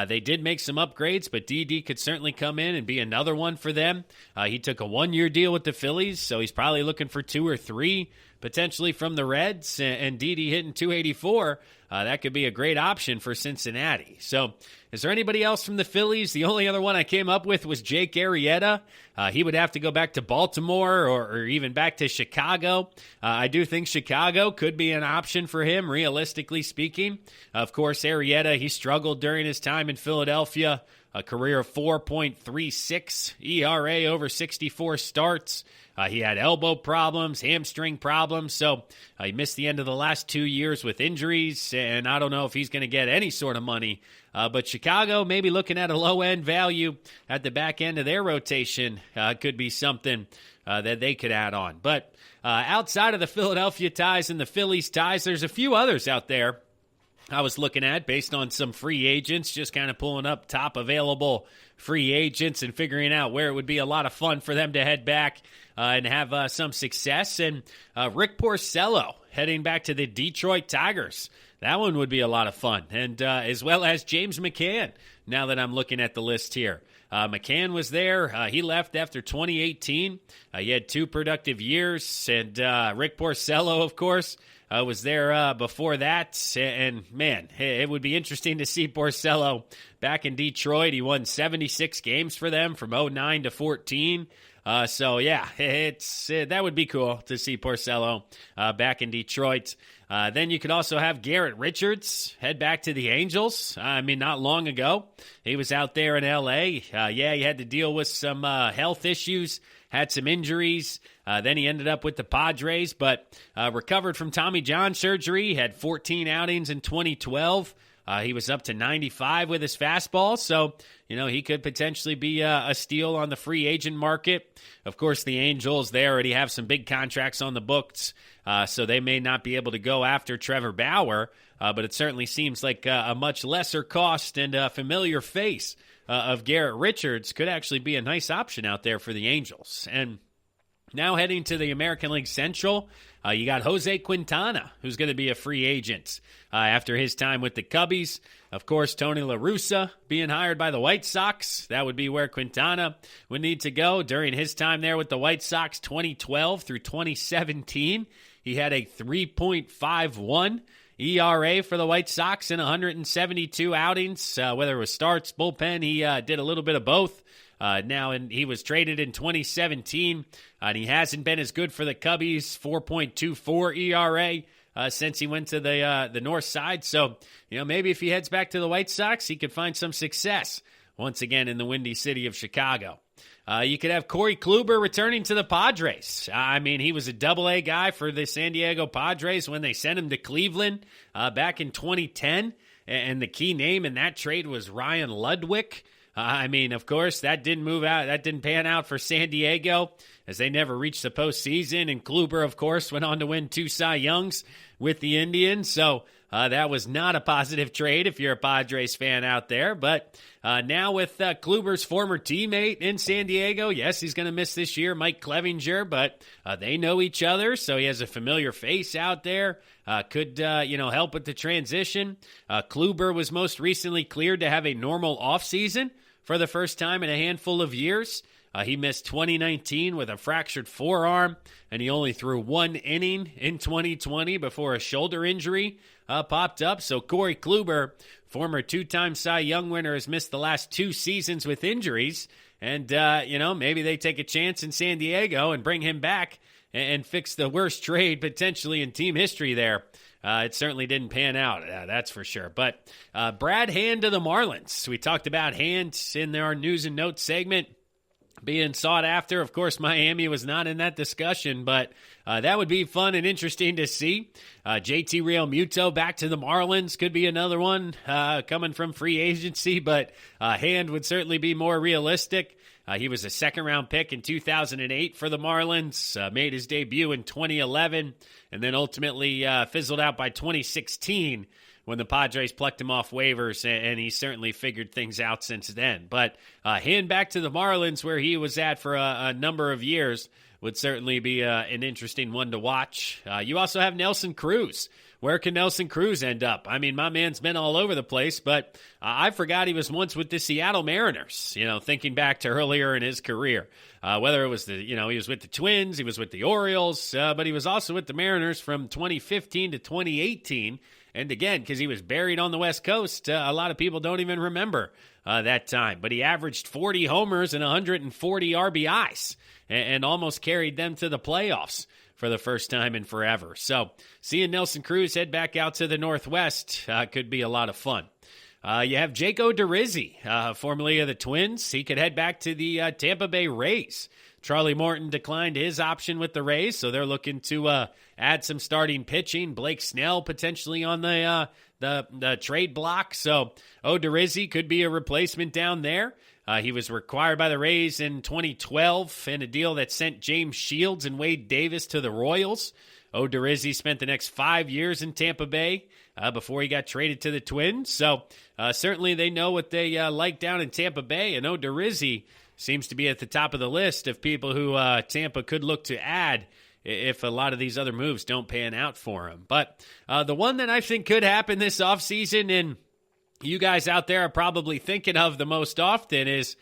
They did make some upgrades, but Didi could certainly come in and be another one for them. He took a 1-year deal with the Phillies, so he's probably looking for 2 or 3 potentially from the Reds, and Didi hitting .284. That could be a great option for Cincinnati. So is there anybody else from the Phillies? The only other one I came up with was Jake Arrieta. He would have to go back to Baltimore or even back to Chicago. I do think Chicago could be an option for him, realistically speaking. Of course, Arrieta, he struggled during his time in Philadelphia. A career of 4.36 ERA over 64 starts. He had elbow problems, hamstring problems, so he missed the end of the last 2 years with injuries, and I don't know if he's going to get any sort of money. But Chicago, maybe looking at a low-end value at the back end of their rotation could be something that they could add on. But outside of the Philadelphia ties and the Phillies ties, there's a few others out there I was looking at based on some free agents, just kind of pulling up top available free agents and figuring out where it would be a lot of fun for them to head back and have some success. And Rick Porcello heading back to the Detroit Tigers. That one would be a lot of fun. And as well as James McCann, now that I'm looking at the list here. McCann was there. He left after 2018. He had 2 productive years. And Rick Porcello, of course, was there before that. And, man, it would be interesting to see Porcello back in Detroit. He won 76 games for them from 09 to 14. So yeah, that would be cool to see Porcello back in Detroit. Then you could also have Garrett Richards head back to the Angels. Not long ago, he was out there in L.A. He had to deal with some health issues, had some injuries. Then he ended up with the Padres, but recovered from Tommy John surgery, had 14 outings in 2012. He was up to 95 with his fastball, so he could potentially be a steal on the free agent market. Of course, the Angels, they already have some big contracts on the books, so they may not be able to go after Trevor Bauer, but it certainly seems like a much lesser cost and a familiar face of Garrett Richards could actually be a nice option out there for the Angels. And now heading to the American League Central, you got Jose Quintana, who's going to be a free agent after his time with the Cubbies. Of course, Tony La Russa being hired by the White Sox. That would be where Quintana would need to go during his time there with the White Sox, 2012 through 2017. He had a 3.51 ERA for the White Sox in 172 outings. Whether it was starts, bullpen, he did a little bit of both. He was traded in 2017, and he hasn't been as good for the Cubbies, 4.24 ERA since he went to the north side. So, maybe if he heads back to the White Sox, he could find some success once again in the windy city of Chicago. You could have Corey Kluber returning to the Padres. He was a Double-A guy for the San Diego Padres when they sent him to Cleveland back in 2010, and the key name in that trade was Ryan Ludwig. Of course, that didn't move out. That didn't pan out for San Diego as they never reached the postseason. And Kluber, of course, went on to win 2 Cy Youngs with the Indians. So that was not a positive trade if you're a Padres fan out there. But now with Kluber's former teammate in San Diego, yes, he's going to miss this year, Mike Clevinger, but they know each other, so he has a familiar face out there. Could help with the transition. Kluber was most recently cleared to have a normal offseason for the first time in a handful of years. He missed 2019 with a fractured forearm, and he only threw 1 inning in 2020 before a shoulder injury popped up. So Corey Kluber, former 2-time Cy Young winner, has missed the last 2 seasons with injuries. And, maybe they take a chance in San Diego and bring him back and fix the worst trade potentially in team history there. It certainly didn't pan out, that's for sure. But Brad Hand to the Marlins. We talked about Hand in our news and notes segment being sought after. Of course, Miami was not in that discussion, but that would be fun and interesting to see. JT Realmuto back to the Marlins could be another one coming from free agency, but Hand would certainly be more realistic. He was a second-round pick in 2008 for the Marlins, made his debut in 2011, and then ultimately fizzled out by 2016 when the Padres plucked him off waivers, and he certainly figured things out since then. But Hand back to the Marlins, where he was at for a number of years, would certainly be an interesting one to watch. You also have Nelson Cruz. Where can Nelson Cruz end up? My man's been all over the place, but I forgot he was once with the Seattle Mariners, thinking back to earlier in his career. Whether it was he was with the Twins, he was with the Orioles, but he was also with the Mariners from 2015 to 2018. And again, because he was buried on the West Coast, a lot of people don't even remember that time. But he averaged 40 homers and 140 RBIs and almost carried them to the playoffs for the first time in forever. So seeing Nelson Cruz head back out to the Northwest could be a lot of fun. You have Jake Odorizzi, formerly of the Twins. He could head back to the Tampa Bay Rays. Charlie Morton declined his option with the Rays, so they're looking to add some starting pitching. Blake Snell potentially on the trade block. So Odorizzi could be a replacement down there. He was required by the Rays in 2012 in a deal that sent James Shields and Wade Davis to the Royals. Odorizzi spent the next 5 years in Tampa Bay before he got traded to the Twins. So certainly they know what they like down in Tampa Bay, and Odorizzi seems to be at the top of the list of people who Tampa could look to add if a lot of these other moves don't pan out for him. But the one that I think could happen this offseason, and you guys out there are probably thinking of the most often, is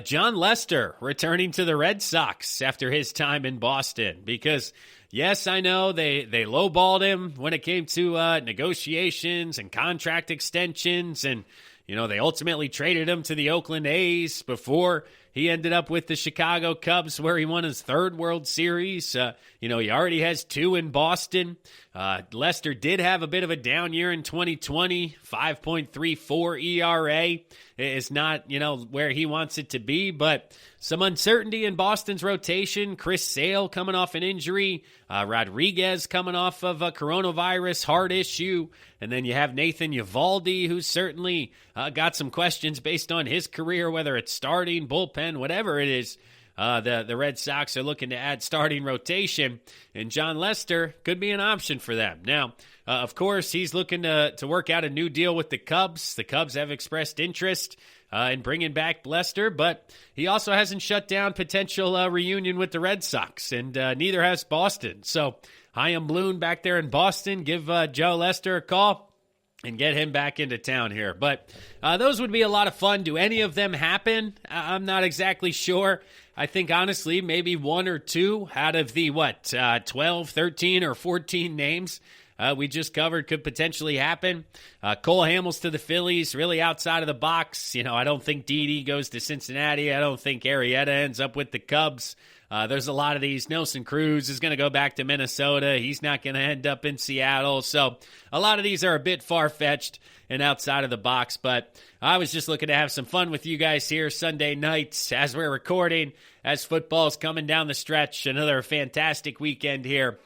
John Lester returning to the Red Sox after his time in Boston. Because, yes, I know they lowballed him when it came to negotiations and contract extensions, and they ultimately traded him to the Oakland A's before he ended up with the Chicago Cubs where he won his third World Series. He already has 2 in Boston. Lester did have a bit of a down year in 2020, 5.34 ERA. It's not, where he wants it to be, but some uncertainty in Boston's rotation. Chris Sale coming off an injury. Rodriguez coming off of a coronavirus heart issue. And then you have Nathan Eovaldi, who's certainly got some questions based on his career, whether it's starting, bullpen, whatever it is. The Red Sox are looking to add starting rotation, and John Lester could be an option for them. Now, of course, he's looking to work out a new deal with the Cubs. The Cubs have expressed interest in bringing back Lester, but he also hasn't shut down potential reunion with the Red Sox, and neither has Boston. So, Chaim Bloom back there in Boston, give Joe Lester a call and get him back into town here. But those would be a lot of fun. Do any of them happen? I'm not exactly sure. I think, honestly, maybe 1 or 2 out of the, 12, 13, or 14 names we just covered could potentially happen. Cole Hamels to the Phillies, really outside of the box. I don't think Didi goes to Cincinnati. I don't think Arrieta ends up with the Cubs. There's a lot of these. Nelson Cruz is going to go back to Minnesota. He's not going to end up in Seattle. So a lot of these are a bit far-fetched and outside of the box. But I was just looking to have some fun with you guys here Sunday nights as we're recording, as football's coming down the stretch. Another fantastic weekend here.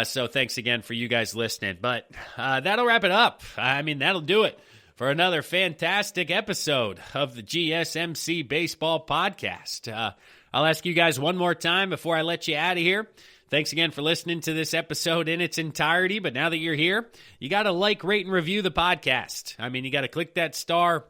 So thanks again for you guys listening. But that'll wrap it up. That'll do it for another fantastic episode of the GSMC Baseball Podcast. I'll ask you guys one more time before I let you out of here. Thanks again for listening to this episode in its entirety. But now that you're here, you got to like, rate, and review the podcast. You got to click that star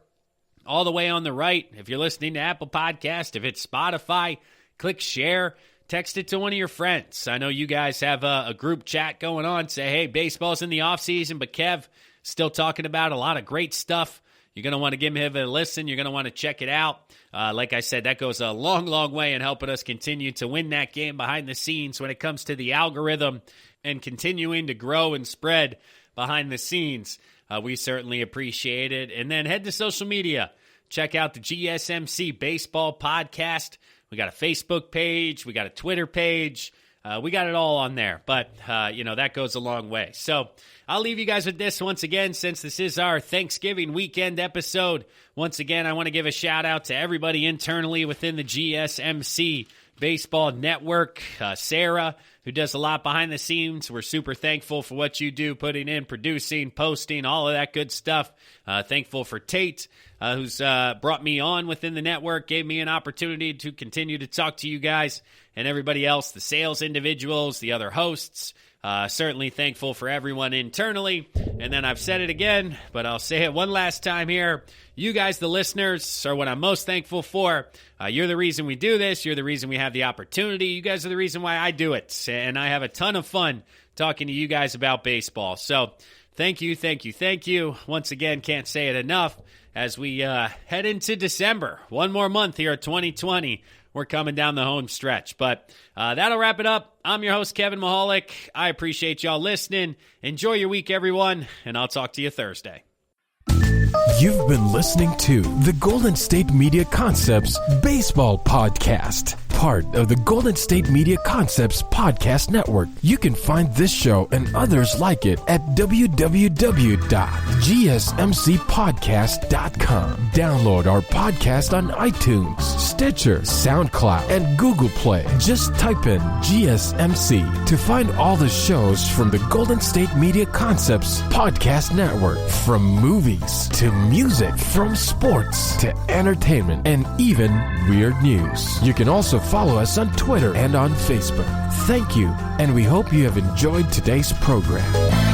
all the way on the right. If you're listening to Apple Podcast, if it's Spotify, click share. Text it to one of your friends. I know you guys have a group chat going on. Say, hey, baseball's in the offseason, but Kev still talking about a lot of great stuff. You're going to want to give him a listen. You're going to want to check it out. Like I said, that goes a long, long way in helping us continue to win that game behind the scenes when it comes to the algorithm and continuing to grow and spread behind the scenes. We certainly appreciate it. And then head to social media. Check out the GSMC Baseball Podcast. We got a Facebook page. We got a Twitter page. We got it all on there. But, that goes a long way. So I'll leave you guys with this once again, since this is our Thanksgiving weekend episode. Once again, I want to give a shout out to everybody internally within the GSMC Baseball Network. Sarah, who does a lot behind the scenes. We're super thankful for what you do, putting in, producing, posting, all of that good stuff. Thankful for Tate, who's brought me on within the network, gave me an opportunity to continue to talk to you guys and everybody else, the sales individuals, the other hosts. Certainly thankful for everyone internally. And then I've said it again, but I'll say it one last time here. You guys, the listeners, are what I'm most thankful for. You're the reason we do this. You're the reason we have the opportunity. You guys are the reason why I do it. And I have a ton of fun talking to you guys about baseball. So thank you, thank you, thank you. Once again, can't say it enough as we head into December. One more month here at 2020. We're coming down the home stretch. But that'll wrap it up. I'm your host, Kevin Mahalik. I appreciate y'all listening. Enjoy your week, everyone, and I'll talk to you Thursday. You've been listening to the Golden State Media Concepts Baseball Podcast, part of the Golden State Media Concepts Podcast Network. You can find this show and others like it at www.gsmcpodcast.com. Download our podcast on iTunes, Stitcher, SoundCloud, and Google Play. Just type in GSMC to find all the shows from the Golden State Media Concepts Podcast Network, from movies to music, from sports to entertainment, and even weird news. You can also follow us on Twitter and on Facebook. Thank you, and we hope you have enjoyed today's program.